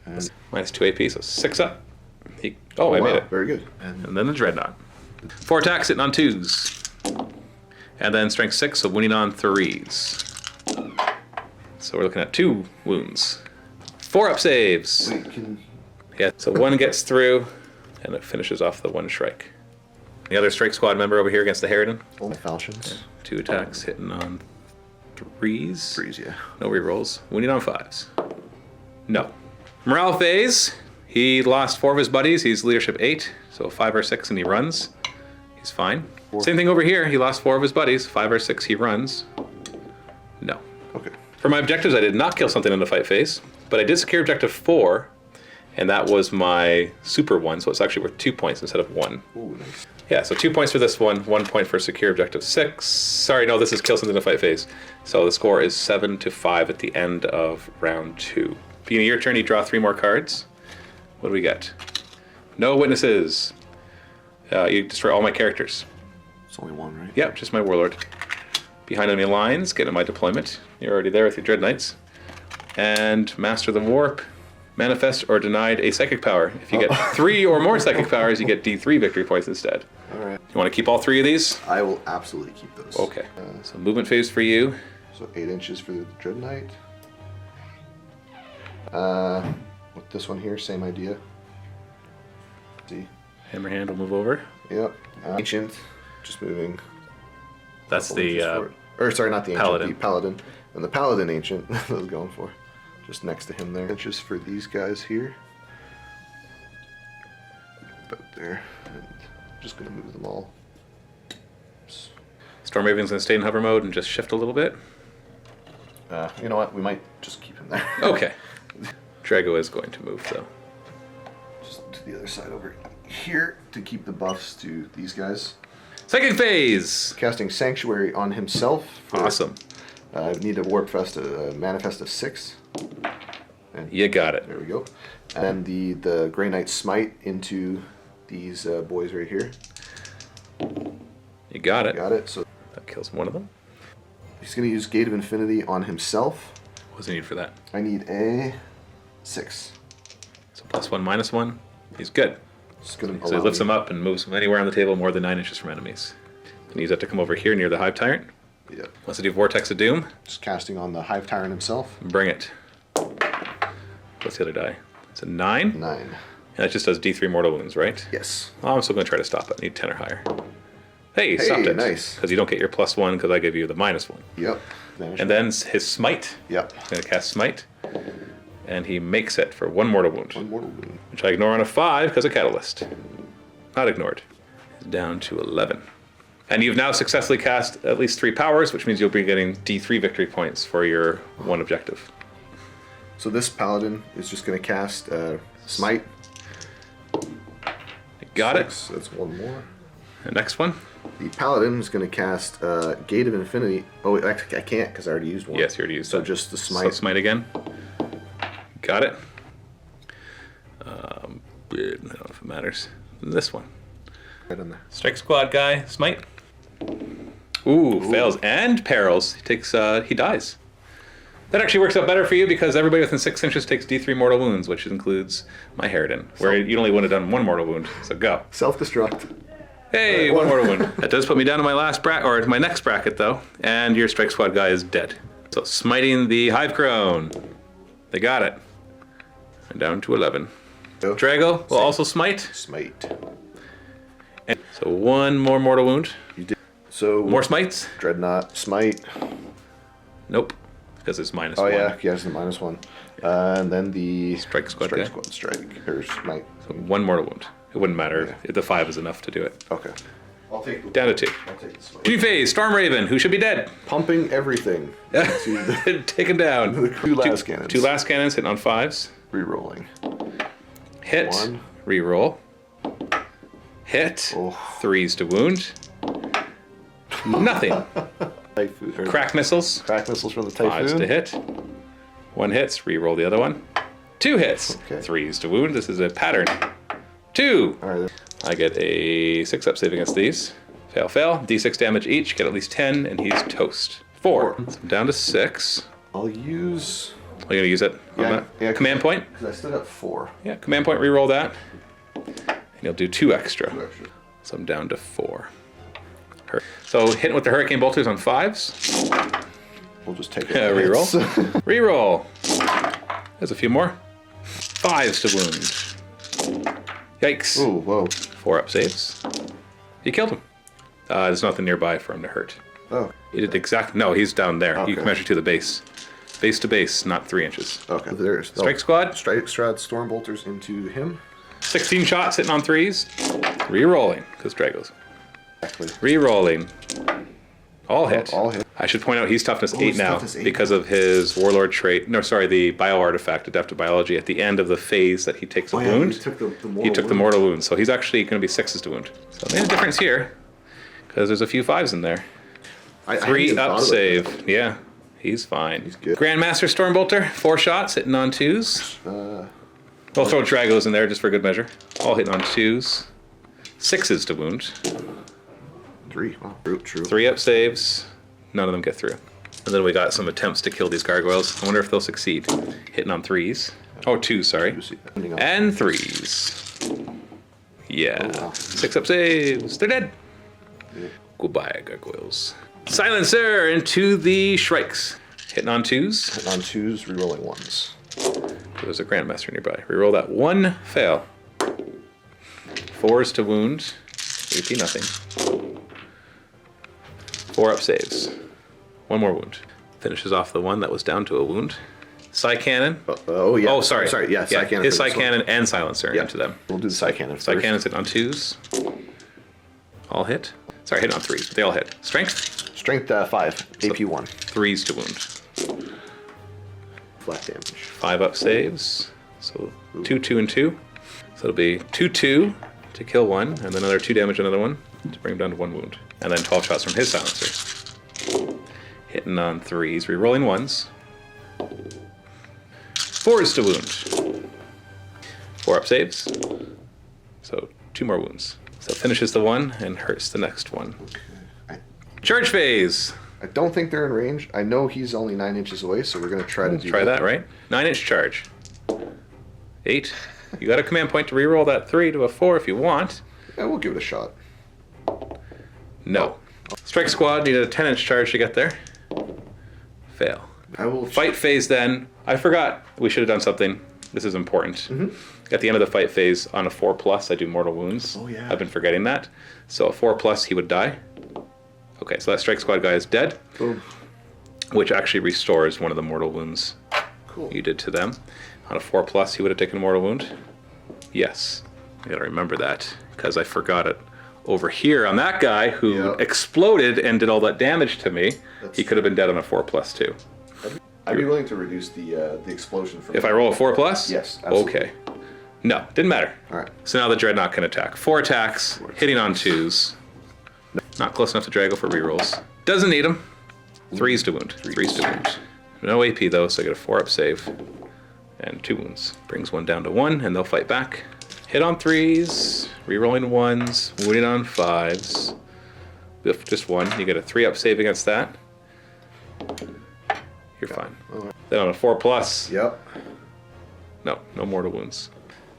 And -2 AP, so 6 up. I wow, made it. Very good. And then the Dreadnought. 4 attacks hitting on 2s. And then strength 6, so winning on 3s. So we're looking at 2 wounds. 4 up saves. Wait, can... Yeah, so 1 gets through, and it finishes off the 1 strike. The other strike squad member over here against the Harridan. Oh, my falchions. 2 attacks hitting on 3s. 3s, yeah. No rerolls. Winning on 5s. No. Morale phase. He lost 4 of his buddies. He's leadership 8, so 5 or 6 and he runs. He's fine. 4. Same thing over here. He lost 4 of his buddies. 5 or 6 he runs. No. Okay. For my objectives, I did not kill something in the fight phase, but I did secure objective 4, and that was my super one, so it's actually worth 2 points instead of 1. Ooh, nice. Yeah, so 2 points for this one, 1 point for secure objective 6. Sorry, no, this is kill something in the fight phase. So the score is 7-5 at the end of round 2. Beginning of your turn, you draw 3 more cards. What do we get? No witnesses. You destroy all my characters. It's only 1, right? Yep, just my warlord. Behind enemy lines, get in my deployment. You're already there with your Dread Knights. And master the warp. Manifest or denied a psychic power. If you get 3 or more psychic powers, you get D3 victory points instead. Alright. You want to keep all 3 of these? I will absolutely keep those. Okay. So movement phase for you. So 8 inches for the Dread Knight. With this one here, same idea. See? Hammer hand will move over. Yep. Ancient, just moving. That's the Or sorry, not the ancient, Paladin. the paladin. And the paladin ancient I was going for. Just next to him there. Just for these guys here. About there. And just gonna move them all. Storm Raven's gonna stay in hover mode and just shift a little bit. You know what? We might just keep him there. Okay. Drago is going to move though. Just to the other side over here to keep the buffs to these guys. Second phase. Casting Sanctuary on himself. Awesome. Need a Warp Fest, a Manifest of 6. And You got it. there we go. And the Grey Knight Smite into these boys right here. You got it. Got it. So That kills one of them. he's going to use Gate of Infinity on himself. What does he need for that? I need a 6. So +1, -1. He's good. Just gonna So he lifts him up and moves him anywhere on the table more than 9 inches from enemies. And he's have to come over here near the Hive Tyrant. Yeah. Wants to do Vortex of Doom. Just casting on the Hive Tyrant himself. Bring it. What's the other die? It's a 9. 9. And it just does D3 mortal wounds, right? Yes. Oh, I'm still going to try to stop it. I need 10 or higher. Hey, stopped it. Nice. Because you don't get your +1 because I give you the -1. Yep. And then his Smite. Yep. He's going to cast Smite. And he makes it for 1 mortal wound. 1 mortal wound. Which I ignore on a 5 because of Catalyst. Not ignored. It's down to 11. And you've now successfully cast at least 3 powers, which means you'll be getting D3 victory points for your 1 objective. So this paladin is just going to cast Smite. Got it. 6. That's 1 more. The next one? The paladin is going to cast Gate of Infinity. Oh, actually, I can't because I already used one. Yes, you already used So that. just the So Smite. Smite again. Got it. I don't know if it matters. This one. Right on there. Strike Squad guy, Smite. Ooh, fails and perils. He takes. He dies. That actually works out better for you because everybody within 6 inches takes D3 mortal wounds, which includes my Harridan, where you only would have done 1 mortal wound. So go. Self-destruct. Hey, 1 mortal wound. That does put me down to my last bracket, or my next bracket though, and your Strike Squad guy is dead. So smiting the Hive Crone. They got it. And down to 11. Go. Drago will also smite. Smite. And so 1 more mortal wound. You did. So More smites? Dreadnought Smite. Nope. Because it's -1. Oh yeah, it's the -1. And then the Strike Squad guy. Strike or Smite. So 1 mortal wound. It wouldn't matter. The 5 is enough to do it. Okay. I'll take the Down to 2. I'll take the Smite. New phase, Storm Raven, who should be dead. Pumping everything. To the Taken down. The 2 last cannons. 2 last cannons hitting on 5s. Re-rolling. Hit. 1. Reroll. Hit. Oh. 3s to wound. Nothing. Typhoon. Or Crack missiles. Crack missiles from the Typhoon. 5s to hit. 1 hits. Reroll the other one. 2 hits. Okay. 3s to wound. This is a pattern. 2. All right. I get a 6-up save against these. Fail, fail. D6 damage each. Get at least 10, and he's toast. 4. So I'm down to 6. I'll use. Are you gonna use it? On that? Yeah. Command point. Because I still got 4. Yeah. Command point. Reroll that, and you'll do 2 extra. 2 extra. So I'm down to 4. So hitting with the Hurricane Bolters on 5s. We'll just take it. Reroll. Reroll. There's a few more. 5s to wound. Yikes. Ooh, whoa. 4-up saves. You killed him. There's nothing nearby for him to hurt. Oh. He did exactly. No, he's down there. You Okay. can measure to the base. Base to base, not 3 inches. Okay. There's Strike Squad. Strike Squad Storm Bolters into him. 16 shots hitting on 3s. Re-rolling, because Dragos. Exactly. Re-rolling. All hit. All hit. I should point out he's toughness 8 he's now toughness 8. because of his Warlord trait. No, sorry, the Bio Artifact, Adaptive Biology. At the end of the phase that he takes a wound, He took the mortal he took the wound. mortal wound. So he's actually going to be 6s to wound. So it made a difference here because there's a few 5s in there. I hadn't 3 even thought up about save. that. Yeah, he's fine. He's good. Grandmaster Stormbolter, 4 shots hitting on 2s. We'll throw Dragos in there just for good measure. All hitting on 2s. 6s to wound. 3. Wow. True. 3 up saves. None of them get through. And then we got some attempts to kill these gargoyles. I wonder if they'll succeed. Hitting on 3s. Oh, 2s, sorry. And 3s. Yeah. Oh, wow. 6 up saves. They're dead. Yeah. Goodbye, gargoyles. Silencer into the Shrikes. Hitting on 2s. On 2s, rerolling 1s. There's a Grandmaster nearby. Reroll that 1 fail. 4s to wound. AP nothing. 4 up saves. One more wound. Finishes off the one that was down to a wound. Psy cannon. Oh yeah. Oh, sorry. Sorry. Yeah. Psy cannon. His Psy cannon and silencer into them. We'll do the Psy cannon first. Psy cannon's hit on 2s. All hit. Sorry, hit on 3s, but they all hit. Strength? Strength 5. AP 1. 3s to wound. Flat damage. 5 up saves. So 2, 2, and 2. So it'll be 2, 2 to kill one, and then another 2 damage another one to bring him down to 1 wound. And then 12 shots from his silencer. Hitting on 3s, rerolling 1s. 4s to wound. 4 up saves. So 2 more wounds. So finishes the one and hurts the next one. Okay. Charge phase. I don't think they're in range. I know he's only 9 inches away, so we're going to try to do Try that, right? 9-inch charge. 8. You got a command point to reroll that 3 to a 4 if you want. Yeah, we'll give it a shot. No. Strike squad needed a 10-inch charge to get there. Fail. I will Fight phase then. I forgot we should have done something. This is important. At the end of the fight phase on a 4+, I do mortal wounds. Oh, yeah. I've been forgetting that. So a 4+, he would die. Okay, so that strike squad guy is dead. Boom. Which actually restores one of the mortal wounds Cool. you did to them. On a 4+, he would have taken a mortal wound. Yes. I gotta remember that, because I forgot it. Over here on that guy who exploded and did all that damage to me, he could have been dead on a 4+ too. I'd be willing to reduce the explosion from. If I roll a 4+? Yes, absolutely. Okay. No, didn't matter. All right. So now the Dreadnought can attack. 4 attacks, hitting on 2s. Not close enough to Drago for rerolls. Doesn't need them. 3s to wound. 3s to wound. No AP though, so I get a 4 up save. And 2 wounds. Brings one down to 1, and they'll fight back. Hit on 3s, rerolling 1s, wounding on 5s. If just 1, you get a 3 up save against that. You're fine. Then on a 4+, Yep. no mortal wounds.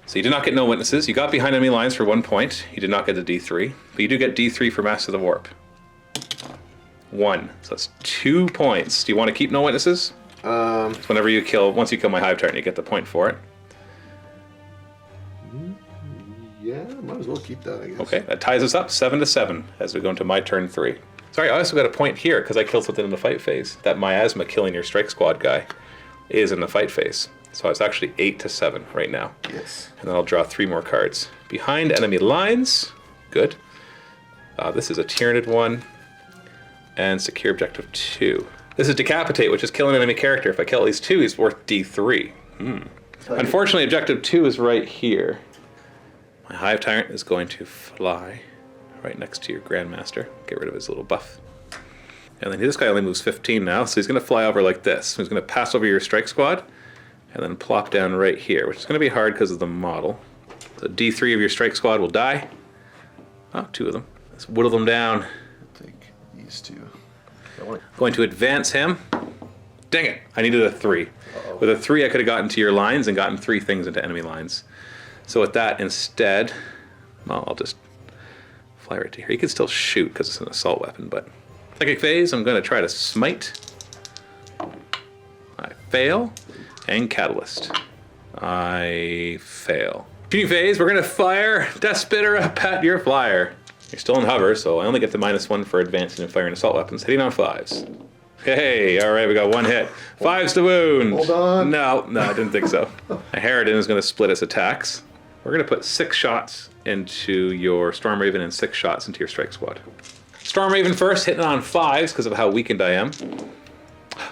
So you did not get no witnesses. You got behind enemy lines for 1 point. You did not get the D3, but you do get D3 for Master of the Warp. 1. So that's 2 points. Do you want to keep no witnesses? It's whenever you kill, once you kill my Hive Tyrant, you get the point for it. Yeah, might as well keep that, I guess. Okay, that ties us up 7-7 as we go into my turn 3. Sorry, I also got a point here because I killed something in the fight phase. That miasma killing your strike squad guy is in the fight phase. So it's actually 8-7 right now. Yes. And then I'll draw 3 more cards. Behind enemy lines. Good. This is a Tyranid 1. And secure objective 2. This is Decapitate, which is killing an enemy character. If I kill at least 2, he's worth D3. Unfortunately, objective 2 is right here. My Hive Tyrant is going to fly right next to your Grandmaster. Get rid of his little buff. And then this guy only moves 15 now, so he's going to fly over like this. He's going to pass over your strike squad and then plop down right here, which is going to be hard because of the model. So D3 of your strike squad will die. Oh, 2 of them. Let's whittle them down. Take these 2. Going to advance him. Dang it, I needed a 3. With a 3, I could have gotten to your lines and gotten 3 things into enemy lines. So with that, instead, well, I'll just fly right to here. He can still shoot because it's an assault weapon, but psychic phase, I'm going to try to smite. I fail. And catalyst. I fail. Shooting phase, we're going to fire Death Spitter up at your flyer. You're still in hover, so I only get the -1 for advancing and firing assault weapons. Hitting on 5s. Hey, all right, we got 1 hit. 5s to wound. Hold on. No, I didn't think so. A Harridan is going to split its attacks. We're going to put 6 shots into your Storm Raven and 6 shots into your Strike Squad. Storm Raven first, hitting on 5s because of how weakened I am.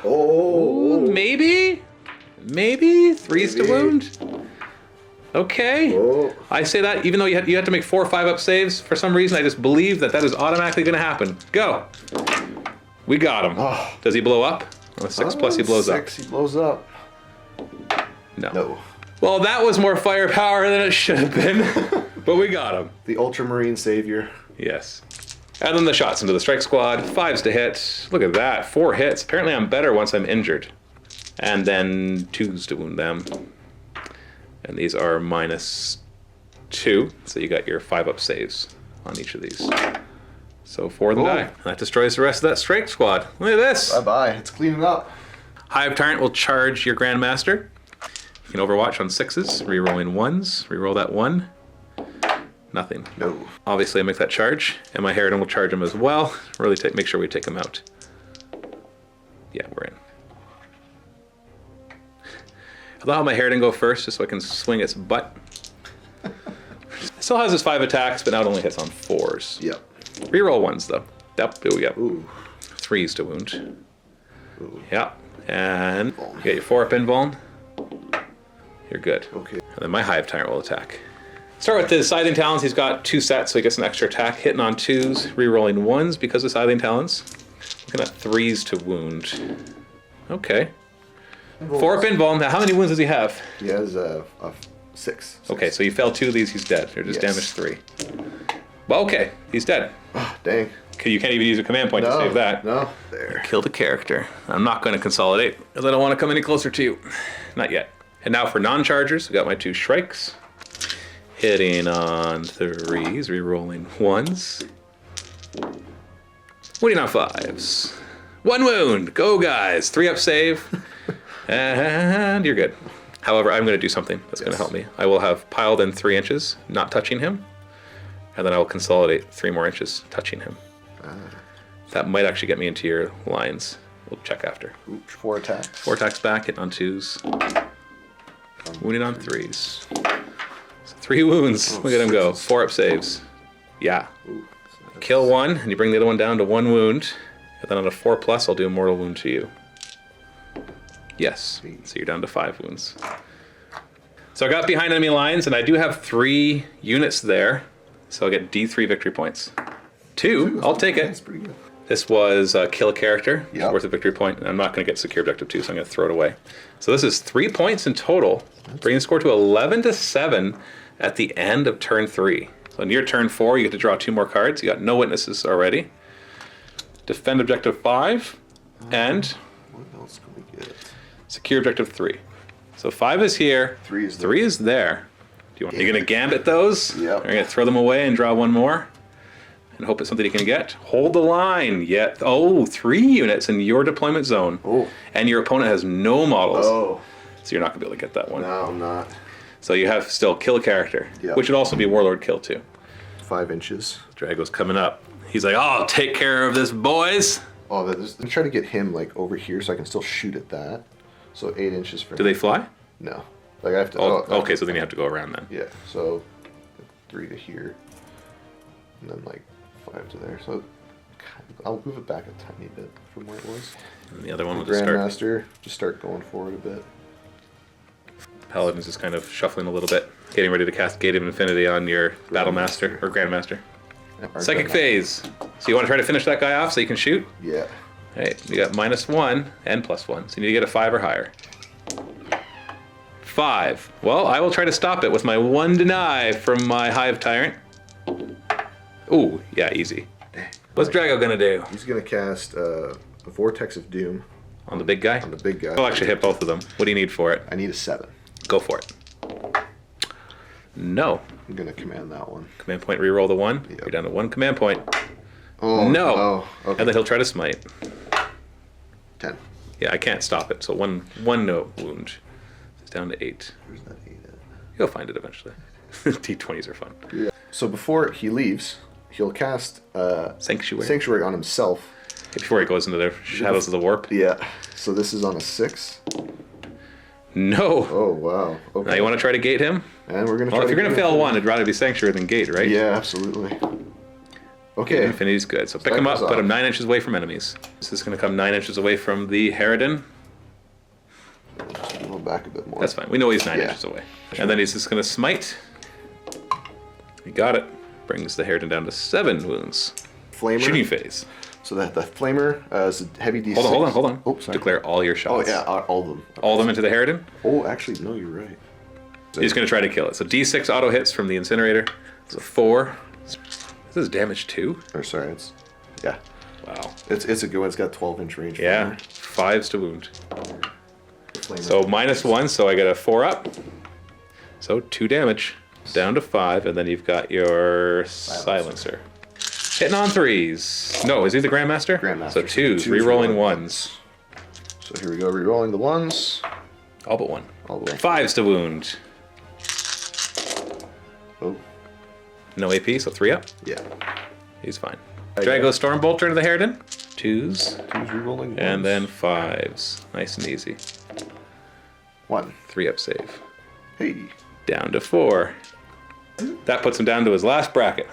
Oh. Ooh, maybe 3s to wound. Okay. Oh. I say that even though you had to make 4 or 5 up saves. For some reason, I just believe that is automatically going to happen. Go. We got him. Oh. Does he blow up? On a 6+, he blows up. 6, he blows up. No. Well, that was more firepower than it should have been, but we got him. The Ultramarine Savior. Yes. And then the shots into the Strike Squad. 5s to hit. Look at that. 4 hits. Apparently I'm better once I'm injured. And then 2s to wound them. And these are -2, so you got your 5 up saves on each of these. So 4 of them die. And that destroys the rest of that Strike Squad. Look at this. Bye-bye. It's cleaning up. Hive Tyrant will charge your Grandmaster. You can Overwatch on 6s, rerolling 1s. Reroll that 1. Nothing. No. Obviously, I make that charge, and my Harridan will charge him as well. Really make sure we take him out. Yeah, we're in. I love how my hair didn't go first, just so I can swing its butt. It still has his 5 attacks, but now it only hits on 4s. Yep. Reroll 1s, though. Yep, there we go. Ooh. 3s to wound. Ooh. Yep. And you get your 4-up invuln. You're good. Okay. And then my Hive Tyrant will attack. Start with the Scything Talons. He's got 2 sets, so he gets an extra attack. Hitting on 2s, rerolling 1s because of Scything Talons. Looking at 3s to wound. Okay. 4-up invuln. Now, how many wounds does he have? He has 6. Okay, so you fell 2 of these, he's dead. You're just Yes. damaged 3. Well, okay, he's dead. Oh, dang. You can't even use a command point to save that. No. There. Killed a character. I'm not going to consolidate because I don't want to come any closer to you. Not yet. And now for non-chargers, we got my 2 Shrikes. Hitting on 3s, re-rolling 1s. Winning on 5s. 1 wound. Go, guys. 3-up save. And you're good. However, I'm going to do something that's going to help me. I will have piled in 3 inches, not touching him. And then I will consolidate 3 more inches, touching him. That might actually get me into your lines. We'll check after. Ooh, 4 attacks. 4 attacks back, hitting on 2s. Wounding on 3s. So 3 wounds. Look at him go. 4-up saves. Yeah. Ooh, Kill 1, and you bring the other one down to 1 wound. And then on a 4+, I'll do a mortal wound to you. Yes. So you're down to 5 wounds. So I got behind enemy lines, and I do have 3 units there. So I'll get D3 victory points. 2, I'll take it. That's pretty good. This was kill a character, Yep. worth a victory point. And I'm not going to get secure objective 2, so I'm going to throw it away. So this is 3 points in total, bringing the score to 11-7 at the end of turn 3. So near turn 4, you get to draw 2 more cards. You got no witnesses already. Defend objective 5, and What else can we get? secure objective 3. So 5 is here. 3 is there. 3 is there. Do you want? Are you going to gambit those? Yep. Are you going to throw them away and draw 1 more? And hope it's something you can get? Hold the line. Yet, 3 units in your deployment zone. Oh. And your opponent has no models. Oh. So you're not going to be able to get that one. No, I'm not. So you have still kill a character, Yep. which would also be Warlord kill too. 5 inches. Drago's coming up. He's like, "Oh, take care of this, boys." Oh, I'm trying to get him like over here so I can still shoot at that. So 8 inches from. Do they fly? No. Like I have to. Okay, so then you have to go around then. Yeah. So 3 to here, and then like 5 to there. So I'll move it back a tiny bit from where it was. And the other one will just start. Grandmaster, just start going forward a bit. Paladin's just kind of shuffling a little bit, getting ready to cast Gate of Infinity on your Battlemaster or Grandmaster. Psychic phase. So you want to try to finish that guy off so you can shoot? Yeah. Hey, you got -1 and +1, so you need to get a 5 or higher. 5. Well, I will try to stop it with my 1 deny from my Hive Tyrant. Ooh, yeah, easy. What's Drago gonna do? He's gonna cast a Vortex of Doom On the big guy? on the big guy. I'll actually hit both of them. What do you need for it? I need a 7. Go for it. No. I'm gonna command that one. Command point, reroll the 1. Yep. You're down to 1 command point. Oh No. Oh. Okay. And then he'll try to smite. 10. Yeah, I can't stop it, so one no wound. It's down to 8. Where's that 8 at? You'll find it eventually. D20s are fun. Yeah. So before he leaves, he'll cast Sanctuary. Sanctuary on himself. Before he goes into the Shadows of the Warp. Yeah. So this is on a 6. No. Oh wow. Okay. Now you want to try to gate him? And we're gonna. Well, try if you're to going to get fail him. 1, it'd rather be Sanctuary than Gate, right? Yeah, absolutely. Okay. Infinity's good. So pick that him up, goes put him off. 9 inches away from enemies. This is going to come 9 inches away from the Harridan. Just go back a bit more. That's fine. We know he's 9 Yeah. inches away. And then he's just going to smite. He got it. Brings the Harridan down to 7 wounds. Flamer. Shooting phase. So that the flamer is a heavy D6. Hold on. Oh, sorry. Declare all your Oh shots. yeah, all of them. All of them into the Harridan. Oh, actually, no, you're right. He's going to try to kill it. So D6 auto hits from the incinerator. So 4. This is damage 2. Or sorry, it's yeah. Wow. It's a good one. It's got 12-inch range. Yeah. 5s to wound. Flamer. So -1, so I get a 4 up. So 2 damage. Down to 5, and then you've got your silencer. Hitting on 3s. No, is he the Grandmaster? Grandmaster. So 2s, Twos, re-rolling re-rolling 1s. So here we go, re-rolling the 1s. All but 1. All the way. 5s to wound. Oh, No AP, so 3 up. yeah. He's fine. I Drago Stormbolter into the Harridan. twos, Rerolling. and then fives. Nice and easy. 1. 3 up save. Hey. Down to 4. That puts him down to his last bracket.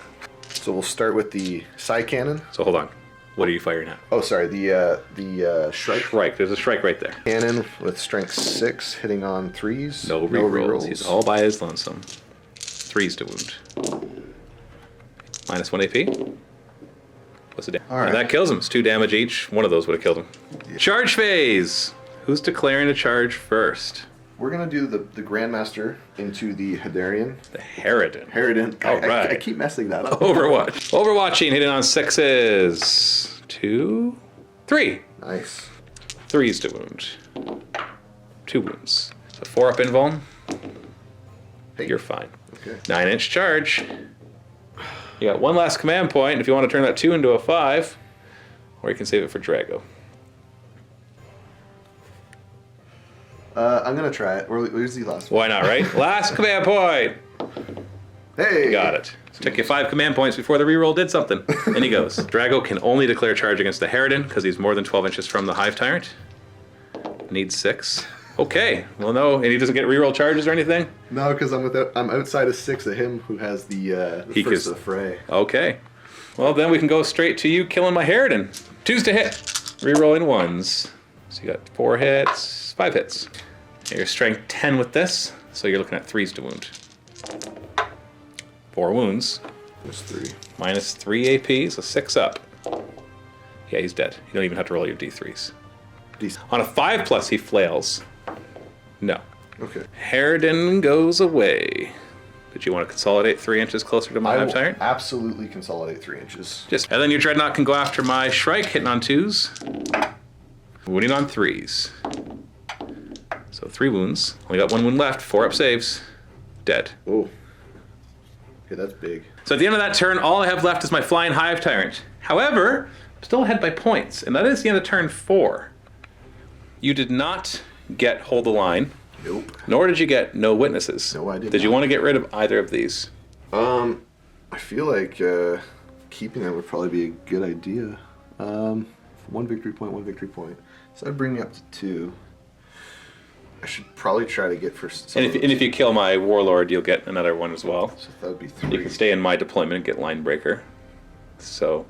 So we'll start with the Psy Cannon. So hold on. What are you firing at? Oh, sorry. The Shrike. Shrike. There's a Shrike right there. Cannon with strength 6, hitting on 3s. No rerolls. He's all by his lonesome. 3s to wound. Minus 1 AP. What's the damage? All right. And that kills him. It's 2 damage each. One of those would have killed him. Yeah. Charge phase. Who's declaring a charge first? We're going to do the Grandmaster into the Hedarian. The Harridan. Harridan. All right. I keep messing that up. Overwatch. Overwatching, hitting on 6s. 2, 3. Nice. 3s to wound. 2 wounds. So 4 up invuln. Hey. You're fine. Okay. 9-inch charge. You got 1 last command point if you want to turn that 2 into a 5. Or you can save it for Drago. I'm going to try it. Where's the last one? Why not, right? Last command point. Hey! You got it. It took you 5 command points before the reroll did something. And he goes. Drago can only declare charge against the Harridan because he's more than 12 inches from the Hive Tyrant. Needs 6. Okay. Well, no. And he doesn't get reroll charges or anything? No, because I'm outside of 6 of him who has the first of the fray. Okay. Well, then we can go straight to you killing my Harridan. 2s to hit. Rerolling 1s. So you got 4 hits, 5 hits. And your strength 10 with this, so you're looking at 3s to wound. 4 wounds. There's 3. Minus 3 AP, so 6 up. Yeah, he's dead. You don't even have to roll your D3s. On a 5+, he flails. No. Okay. Harridan goes away. Did you want to consolidate 3 inches closer to my Hive Tyrant? Absolutely consolidate 3 inches. And then your Dreadnought can go after my Shrike, hitting on 2s. Wounding on 3s. So 3 wounds. Only got 1 wound left. 4 up saves. Dead. Oh. Okay, that's big. So at the end of that turn, all I have left is my Flying Hive Tyrant. However, I'm still ahead by points, and that is the end of turn 4. You did not get Hold the Line. Nope. Nor did you get No Witnesses. No, I did Did you not. want to get rid of either of these? I feel like keeping them would probably be a good idea. 1 victory point, 1 victory point. So that'd bring me up to 2. I should probably try to get for some. And if you kill my Warlord, you'll get another one as well. So that would be 3. You can stay in my deployment and get Line Breaker. So,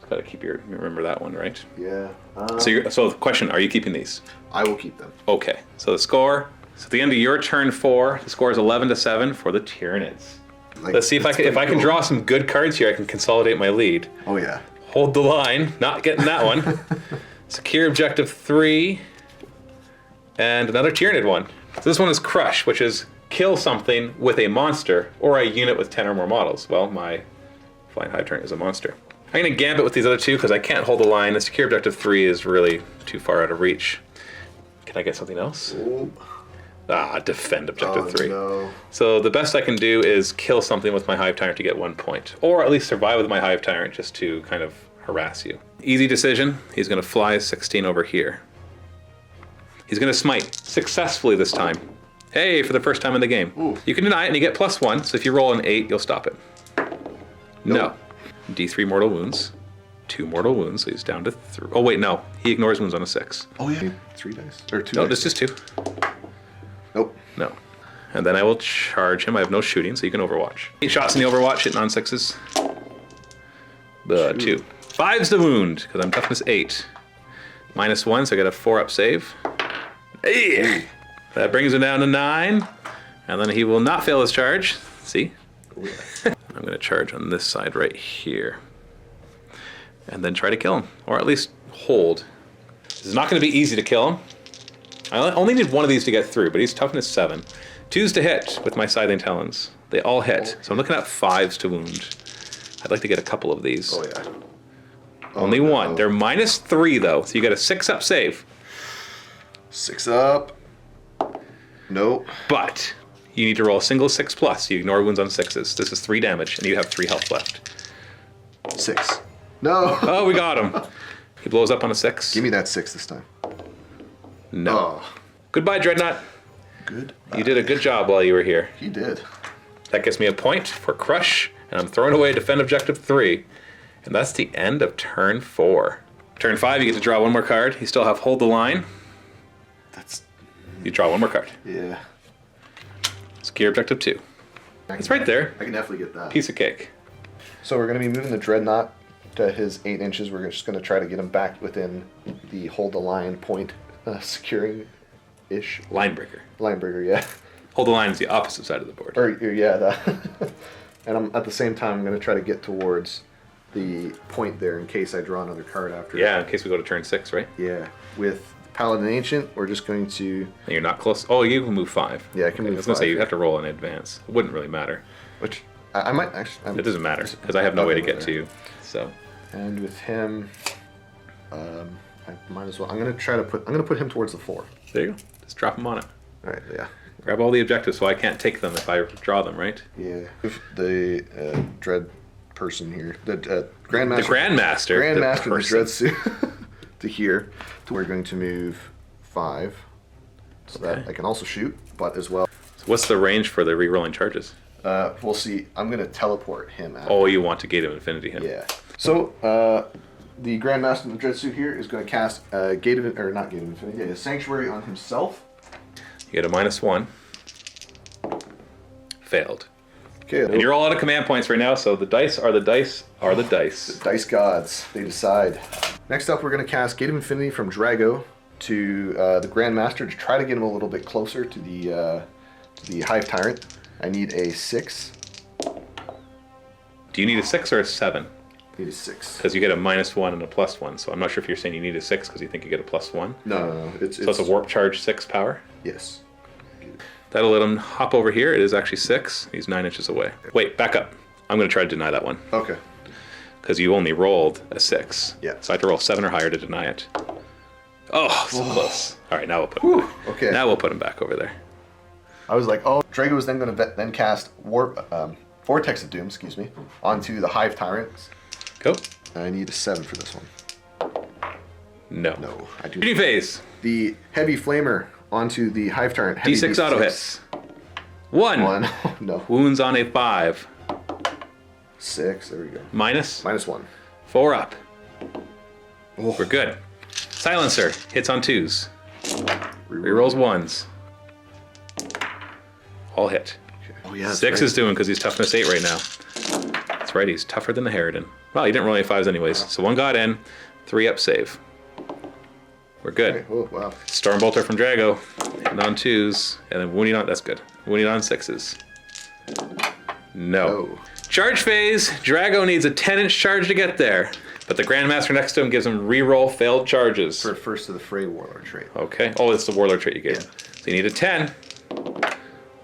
got to keep remember that one, right? Yeah. So the question, are you keeping these? I will keep them. Okay, so the score, so at the end of your turn 4, the score is 11-7 for the Tyranids. Like, Let's see if I can draw some good cards here. I can consolidate my lead. Oh yeah. Hold the line, not getting that one. Secure objective 3, and another Tyranid one. So this one is Crush, which is kill something with a monster or a unit with 10 or more models. Well, my Flying Hive Tyrant is a monster. I'm going to gambit with these other 2 because I can't hold the line. The secure objective 3 is really too far out of reach. Can I get something else? Oh. Defend objective 3. No. So the best I can do is kill something with my Hive Tyrant to get 1 point. Or at least survive with my Hive Tyrant just to kind of harass you. Easy decision. He's going to fly 16 over here. He's going to smite successfully this time. Hey, for the first time in the game. Ooh. You can deny it and you get +1, so if you roll an 8, you'll stop it. No. Nope. D3 mortal wounds. 2 mortal wounds, so he's down to 3. Oh wait, no. He ignores wounds on a 6. Oh yeah. 3 dice. Or 2 No, dice. this is 2. Nope. No. And then I will charge him. I have no shooting, so you can overwatch. 8 shots in the overwatch, hitting on 6s. 2. 5's the wound, because I'm toughness 8. -1, so I get a 4 up save. Hey! That brings him down to 9. And then he will not fail his charge. See? I'm going to charge on this side right here. And then try to kill him. Or at least hold. This is not going to be easy to kill him. I only need 1 of these to get through, but he's toughness 7. 2s to hit with my Scything Talons. They all hit. So I'm looking at 5s to wound. I'd like to get a couple of these. Oh yeah. Only no. 1. They're -3 though, so you get a 6 up save. 6 up. Nope. But you need to roll a single 6+. You ignore wounds on 6s. This is 3 damage, and you have 3 health left. 6. No. Oh, we got him. He blows up on a 6. Give me that 6 this time. No. Oh. Goodbye, Dreadnought. Good. You did a good job while you were here. He did. That gets me a point for Crush, and I'm throwing away Defend Objective 3. And that's the end of turn 4. Turn 5, you get to draw one more card. You still have hold the line. You draw one more card. Yeah. Secure objective 2. It's right there. I can definitely get that. Piece of cake. So we're going to be moving the Dreadnought to his 8 inches. We're just going to try to get him back within the hold the line point securing-ish. Line breaker. Line breaker, yeah. Hold the line is the opposite side of the board. Or yeah, that. And at the same time, I'm going to try to get towards the point there in case I draw another card after. Yeah, in case we go to turn 6, right? Yeah. With Paladin Ancient, we're just going to... And you're not close. Oh, you can move 5. Yeah, I can move 5. I was going to say, you have to roll in advance. It wouldn't really matter. Which, I might actually... It doesn't matter, because I have no way to get to you. So. And with him, I might as well... I'm going to put him towards the 4. There you go. Just drop him on it. All right, yeah. Grab all the objectives so I can't take them if I draw them, right? Yeah. The Dread person here, the Grandmaster. The Grandmaster. Grandmaster, the Dread suit to here. We're going to move 5 so that I can also shoot, but as well. So what's the range for the re-rolling charges? We'll see. I'm going to teleport him out. Oh, you want to Gate of Infinity him? Yeah. So the Grandmaster of the Dread suit here is going to cast not Gate of Infinity, a Sanctuary on himself. You get a -1. Failed. Okay. And you're all out of command points right now, so the dice are the dice are the dice. The dice gods, they decide. Next up, we're going to cast Gate of Infinity from Drago to the Grandmaster to try to get him a little bit closer to the Hive Tyrant. I need a 6. Do you need a 6 or a 7? I need a 6. Because you get a -1 and a +1, so I'm not sure if you're saying you need a 6 because you think you get a +1. No. So it's a warp charge 6 power? Yes. That'll let him hop over here. It is actually 6. He's 9 inches away. Wait, back up. I'm going to try to deny that one. Okay. Because you only rolled a 6. Yeah. So I have to roll 7 or higher to deny it. Oh, so close. All right, now we'll put him back. Okay. Now we'll put him back over there. I was like, oh, Drago is then going to then cast Vortex of Doom, onto the Hive Tyrants. Go. I need a 7 for this one. No. No, I do. Shooting phase. The Heavy Flamer onto the Hive Tyrant. D6 auto hits. 1. 1. No. Wounds on a 5. 6. There we go. -1. 4 up. Oh. We're good. Silencer hits on 2s. Rerolls 1s. All hit. Okay. Oh yeah. 6 is doing because he's toughness 8 right now. That's right. He's tougher than the Harridan. Well, he didn't roll any 5s anyways. So 1 got in. 3 up save. We're good. Okay. Oh wow. Stormbolter from Drago. Hitting on 2s. And then wounding on... That's good. Wounding on 6s. No. Oh. Charge phase. Drago needs a 10-inch charge to get there. But the Grandmaster next to him gives him reroll failed charges. For first to the Fray Warlord trait. Okay. Oh, it's the Warlord trait you gave. Yeah. So you need a 10.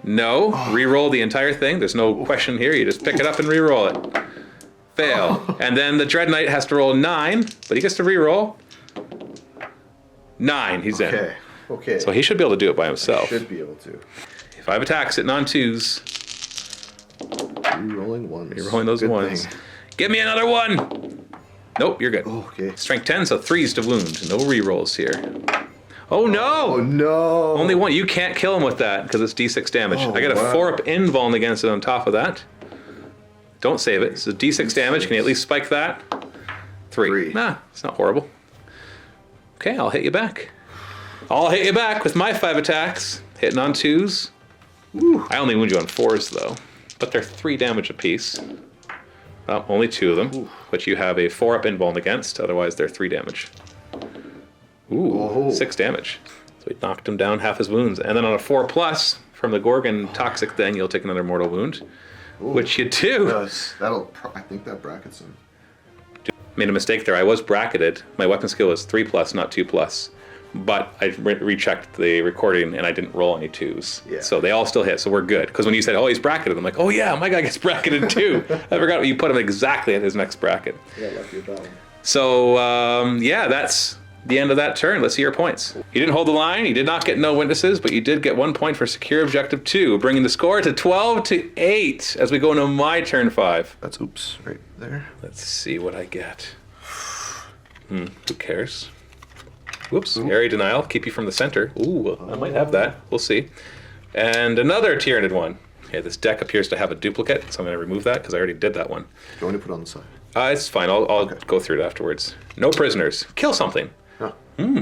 No. Reroll the entire thing. There's no question here. You just pick it up and reroll it. Fail. And then the Dread Knight has to roll 9, but he gets to reroll. 9. He's in. Okay. Okay. So he should be able to do it by himself. Should be able to. 5 attacks sitting on 2s. Rerolling 1s. Rerolling those Good 1s. thing. Give me another 1. Nope, you're good. Oh, okay. Strength 10, so 3s to wound. No rerolls here. Oh no! Oh no! Only 1. You can't kill him with that because it's D6 damage. Oh, I got a wow. 4-up invuln against it on top of that. Don't save it. So D6 damage. Can you at least spike that? 3. Nah, it's not horrible. Okay, I'll hit you back. I'll hit you back with my 5 attacks. Hitting on 2s. Woo. I only wound you on 4s though. But they're 3 damage apiece. Well, only 2 of them. Ooh. Which you have a 4-up invuln against. Otherwise, they're 3 damage. Ooh, Oh. 6 damage. So we knocked him down half his wounds. And then on a 4+ from the Gorgon toxic thing, you'll take another mortal wound. Ooh. Which you do. I think that brackets him. Made a mistake there. I was bracketed. My weapon skill was 3+, not 2+. But I rechecked the recording and I didn't roll any 2s. Yeah. So they all still hit. So we're good. Because when you said, oh, he's bracketed, I'm like, oh yeah, my guy gets bracketed too. I forgot you put him exactly at his next bracket. Yeah, lucky about him. So, yeah, that's the end of that turn. Let's see your points. You didn't hold the line. You did not get no witnesses, but you did get 1 point for secure objective 2, bringing the score to 12-8 as we go into my turn 5. That's oops right there. Let's see what I get. Who cares? Whoops. Area denial. Keep you from the center. Ooh, I might have that. We'll see. And another Tyranid one. Okay, this deck appears to have a duplicate, so I'm going to remove that because I already did that one. Do you want to put it on the side? It's fine. I'll go through it afterwards. No prisoners. Kill something. Huh.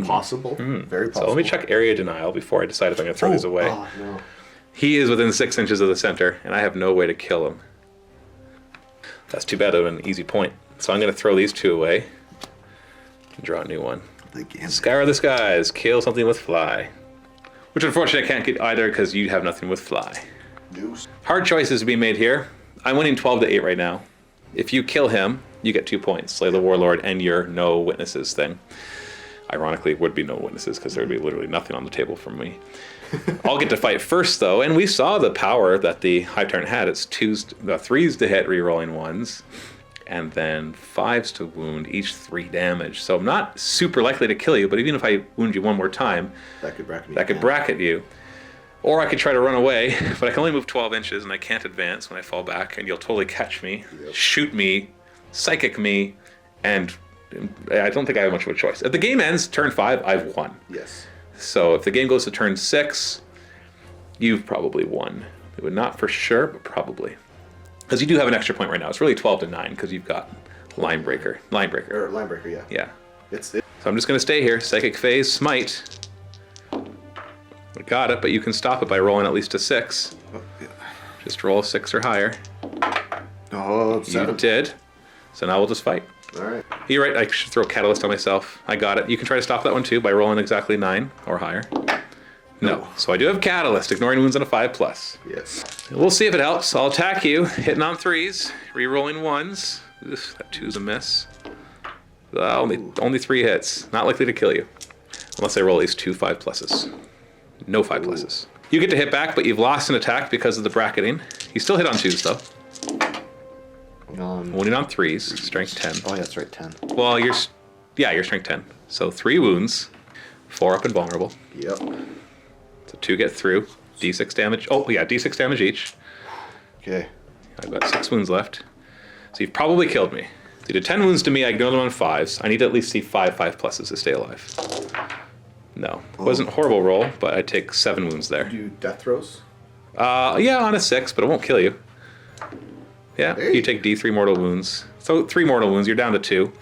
Possible. Very possible. So let me check area denial before I decide if I'm going to throw these away. Oh, no. He is within 6 inches of the center, and I have no way to kill him. That's too bad of an easy point. So I'm going to throw these 2 away. And draw a new one. Scour the skies. Kill something with fly. Which unfortunately I can't get either because you have nothing with fly. Deuce. Hard choices to be made here. I'm winning 12-8 right now. If you kill him, you get 2 points. Slay the warlord and your no witnesses thing. Ironically, it would be no witnesses because there would be literally nothing on the table from me. I'll get to fight first though, and we saw the power that the Hive Tyrant had. It's 3s to hit, rerolling 1s, and then 5s to wound, each 3 damage. So I'm not super likely to kill you, but even if I wound you one more time, that could bracket you. Or I could try to run away, but I can only move 12 inches and I can't advance when I fall back, and you'll totally catch me, shoot me, psychic me, and I don't think I have much of a choice. If the game ends turn 5, I've won. Yes. So if the game goes to turn 6, you've probably won. It would not for sure, but probably. Because you do have an extra point right now. It's really 12-9 because you've got Line Breaker, yeah. Yeah. It's So I'm just going to stay here. Psychic Phase, Smite. I got it, but you can stop it by rolling at least a 6. Oh, yeah. Just roll a 6 or higher. Oh, it's 7. You did. So now we'll just fight. All right. You're right, I should throw Catalyst on myself. I got it. You can try to stop that one too by rolling exactly 9 or higher. No. So I do have Catalyst, ignoring wounds on a 5+. Yes. We'll see if it helps. I'll attack you, hitting on 3s, re-rolling 1s. Oof, that 2's a miss. Only 3 hits. Not likely to kill you. Unless I roll at least 2 5+. No 5+. You get to hit back, but you've lost an attack because of the bracketing. You still hit on 2s though. Wounding on 3s, strength 10. Oh, yeah, that's right, 10. Well, you're strength 10. So 3 wounds, 4 up and vulnerable. Yep. So 2 get through. D6 damage. Oh, yeah, D6 damage each. Okay. I've got 6 wounds left. So you've probably killed me. So you did 10 wounds to me, I ignore them on 5s. I need to at least see 5 5+ to stay alive. No. It wasn't a horrible roll, but I take 7 wounds there. Do death throws? Yeah, on a 6, but it won't kill you. Yeah, Hey. you take D3 mortal wounds. So 3 mortal wounds, you're down to 2.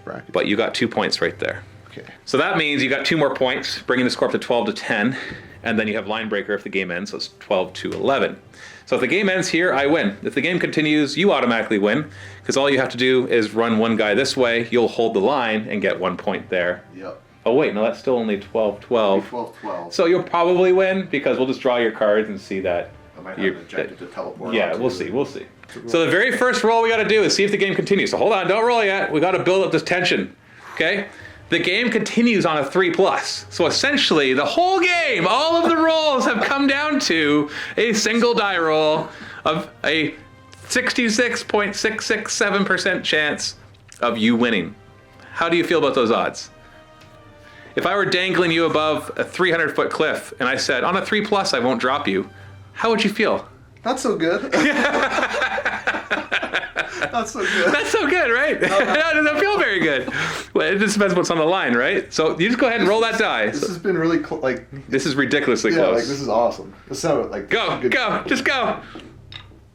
Bracket. But you got 2 points right there. Okay. So that means you got 2 more points, bringing the score up to 12-10, and then you have Line Breaker if the game ends, so it's 12-11. So if the game ends here, I win. If the game continues, you automatically win, because all you have to do is run one guy this way, you'll hold the line and get 1 point there. Yep. Oh wait, no, that's still only 12-12. 12-12. So you'll probably win, because we'll just draw your cards and see that. I might have an objective to teleport. Yeah, we'll see. So the very first roll we got to do is see if the game continues. So hold on, don't roll yet. We got to build up this tension. Okay? The game continues on a 3+. So essentially, the whole game, all of the rolls have come down to a single die roll of a 66.667% chance of you winning. How do you feel about those odds? If I were dangling you above a 300-foot cliff and I said, on a 3+, I won't drop you, how would you feel? Not so good. Not so good. That's so good, right? It doesn't feel very good. Well, it just depends what's on the line, right? So you just go ahead and roll that die. This has been really This is ridiculously yeah, close. like this is awesome. This sounded like Go, good. just go.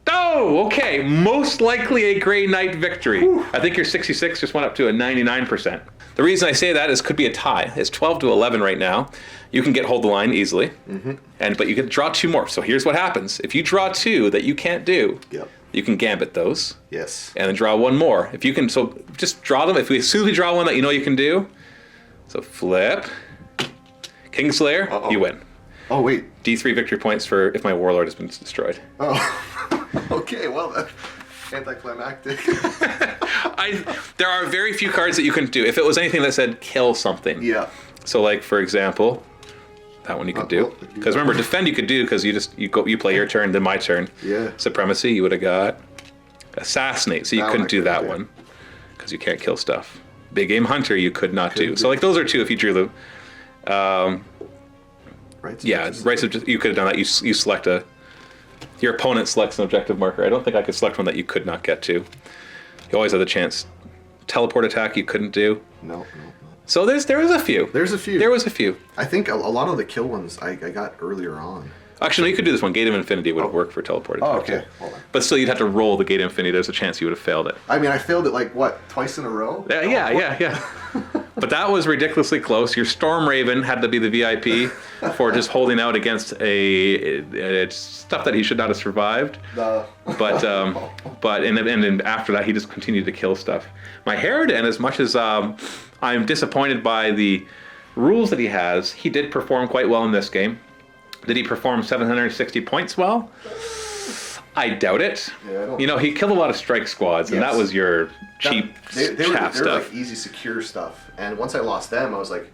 Oh, okay. Most likely a Grey Knight victory. Whew. I think your 66 just went up to a 99%. The reason I say that is could be a tie. It's 12-11 right now. You can hold the line easily, but you can draw 2 more. So here's what happens: if you draw 2 that you can't do, you can gambit those. Yes. And then draw 1 more. If you can, so just draw them. As soon as we draw one that you know you can do, so flip, Kingslayer, you win. Oh wait. D3 victory points for if my warlord has been destroyed. Oh. Okay. Well then. Anticlimactic. There are very few cards that you can do. If it was anything that said kill something. Yeah. So like for example, that one you could do. Because remember, defend you could do because you play your turn, then my turn. Yeah. Supremacy you would have got. Assassinate, so you couldn't do that one because you can't kill stuff. Big Game Hunter you could not do. So like those are 2 if you drew them. Right. You could have done that. You select your opponent selects an objective marker. I don't think I could select one that you could not get to. You always have the chance. Teleport attack you couldn't do. No. So there was a few. There was a few. There was a few. I think a lot of the kill ones I got earlier on. Actually, no, you could do this one. Gate of Infinity would have worked for teleporting. Oh, okay. Hold on. But still, you'd have to roll the Gate of Infinity. There's a chance you would have failed it. I mean, I failed it like, what, twice in a row? Yeah. But that was ridiculously close. Your Storm Raven had to be the VIP for just holding out against a stuff that he should not have survived. But then after that, he just continued to kill stuff. My Harridan, as much as I'm disappointed by the rules that he has, he did perform quite well in this game. Did he perform 760 points well? I doubt it. Yeah, he killed a lot of strike squads, and that was your cheap chaff they stuff. were like easy, secure stuff. And once I lost them, I was like,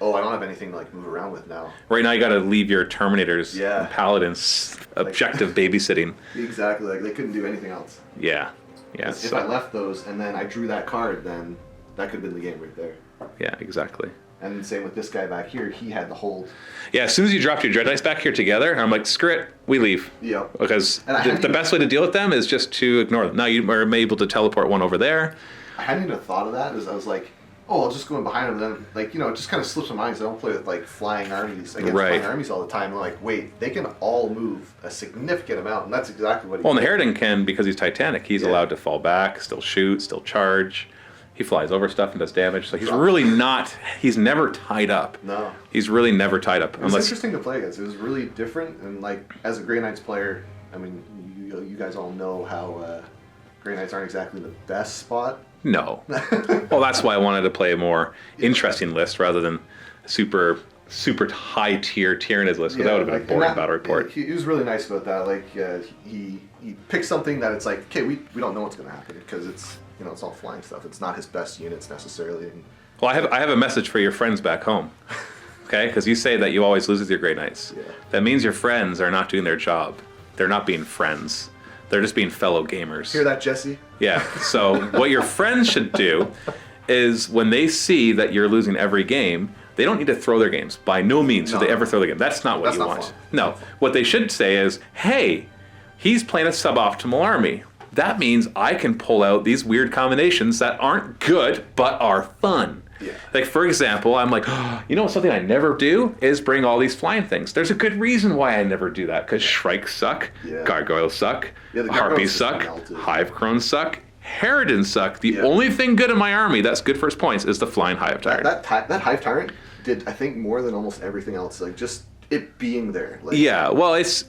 oh, I don't have anything to like move around with now. Right now, you got to leave your Terminators and Paladins objective babysitting. Exactly. Like they couldn't do anything else. Yeah. If I left those and then I drew that card, then that could have been the game right there. Yeah, exactly. And same with this guy back here. He had the hold. Yeah, as soon as you dropped your Dread Dice back here together, I'm like, screw it, we leave. Yeah. Because the best way to deal with them is just to ignore them. Now you are able to teleport one over there. I hadn't even thought of that. I was like, oh, I'll just go in behind them. Then, like, it just kind of slips my mind because I don't play with like flying armies against flying armies all the time. I'm like, wait, they can all move a significant amount, and that's exactly what he did. And the Harridan can, because he's Titanic, he's allowed to fall back, still shoot, still charge. He flies over stuff and does damage. So he's really he's never tied up. No. He's really never tied up. It was interesting to play against. It was really different. And like, as a Grey Knights player, I mean, you guys all know how Grey Knights aren't exactly the best spot. No. Well, that's why I wanted to play a more interesting list rather than super high tier Tyranids list, because that would have been a boring battle report. He was really nice about that. Like, he picked something that it's like, okay, we don't know what's going to happen because it's it's all flying stuff. It's not his best units necessarily. Well, I have a message for your friends back home. Okay, because you say that you always lose with your Grey Knights. Yeah. That means your friends are not doing their job. They're not being friends. They're just being fellow gamers. Hear that, Jesse? Yeah. So what your friends should do is when they see that you're losing every game, they don't need to throw their games. By no means should they ever throw their game. That's not what you want. Fun. No. What they should say is, hey, he's playing a suboptimal army. That means I can pull out these weird combinations that aren't good but are fun. Yeah. Like, for example, I'm like, something I never do is bring all these flying things. There's a good reason why I never do that, because Shrikes suck, Gargoyles suck, Harpies suck, Hive Crones suck, Harridans suck. The only thing good in my army that's good first points is the flying Hive Tyrant. That Hive Tyrant did, I think, more than almost everything else. Like, just it being there. Like, yeah, well, it's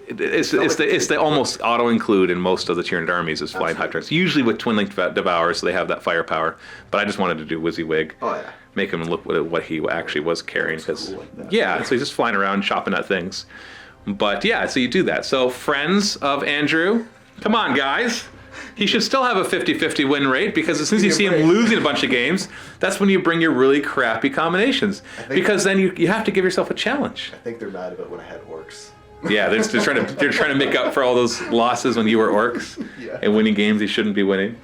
the almost auto include in most of the Tyranid armies is flying Hive Tyrants. Usually with Twin Link Devours, so they have that firepower. But I just wanted to do WYSIWYG. Oh yeah. Make him look at what he actually was carrying, because cool like so he's just flying around chopping at things. But yeah, so you do that. So friends of Andrew, come on guys. He should still have a 50-50 win rate, because as soon as you see him losing a bunch of games, that's when you bring your really crappy combinations. Because then you have to give yourself a challenge. I think they're mad about when I had orcs. Yeah, they're trying to make up for all those losses when you were orcs and winning games you shouldn't be winning.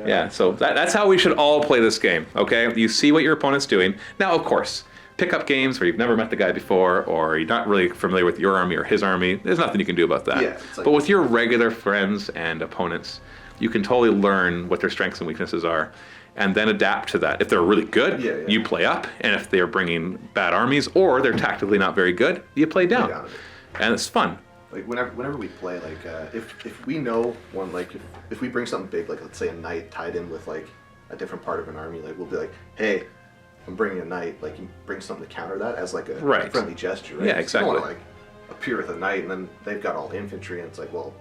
Yeah, so that's how we should all play this game, okay? You see what your opponent's doing. Now, of course, pick up games where you've never met the guy before, or you're not really familiar with your army or his army. There's nothing you can do about that. Yeah, but with your regular friends and opponents, you can totally learn what their strengths and weaknesses are, and then adapt to that. If they're really good, you play up, and if they're bringing bad armies or they're tactically not very good, you play down. And it's fun. Like whenever we play, like if we know one, like if we bring something big, like let's say a knight tied in with like a different part of an army, like we'll be like, hey, I'm bringing a knight. Like you bring something to counter that as like a friendly gesture, right? Yeah, exactly. You don't want to like appear with a knight and then they've got all infantry, and it's like, well,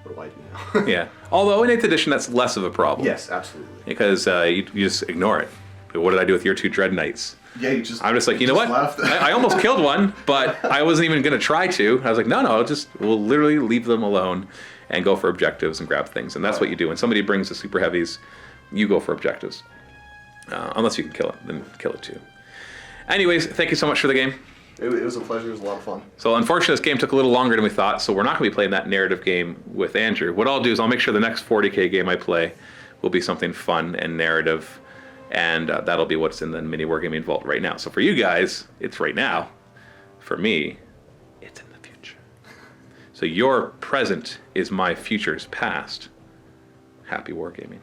what do I do now? Yeah. Although in 8th edition, that's less of a problem. Yes, absolutely. Because you just ignore it. What did I do with your 2 Dread Knights? Yeah, I'm just like, you know what? I almost killed one, but I wasn't even going to try to. I was like, no, we'll literally leave them alone and go for objectives and grab things. And that's what you do. When somebody brings the super heavies, you go for objectives. Unless you can kill it, then kill it too. Anyways, thank you so much for the game. It was a pleasure. It was a lot of fun. So unfortunately, this game took a little longer than we thought, so we're not going to be playing that narrative game with Andrew. What I'll do is I'll make sure the next 40k game I play will be something fun and narrative. And that'll be what's in the MiniWarGaming vault right now. So for you guys, it's right now. For me, it's in the future. So your present is my future's past. Happy wargaming.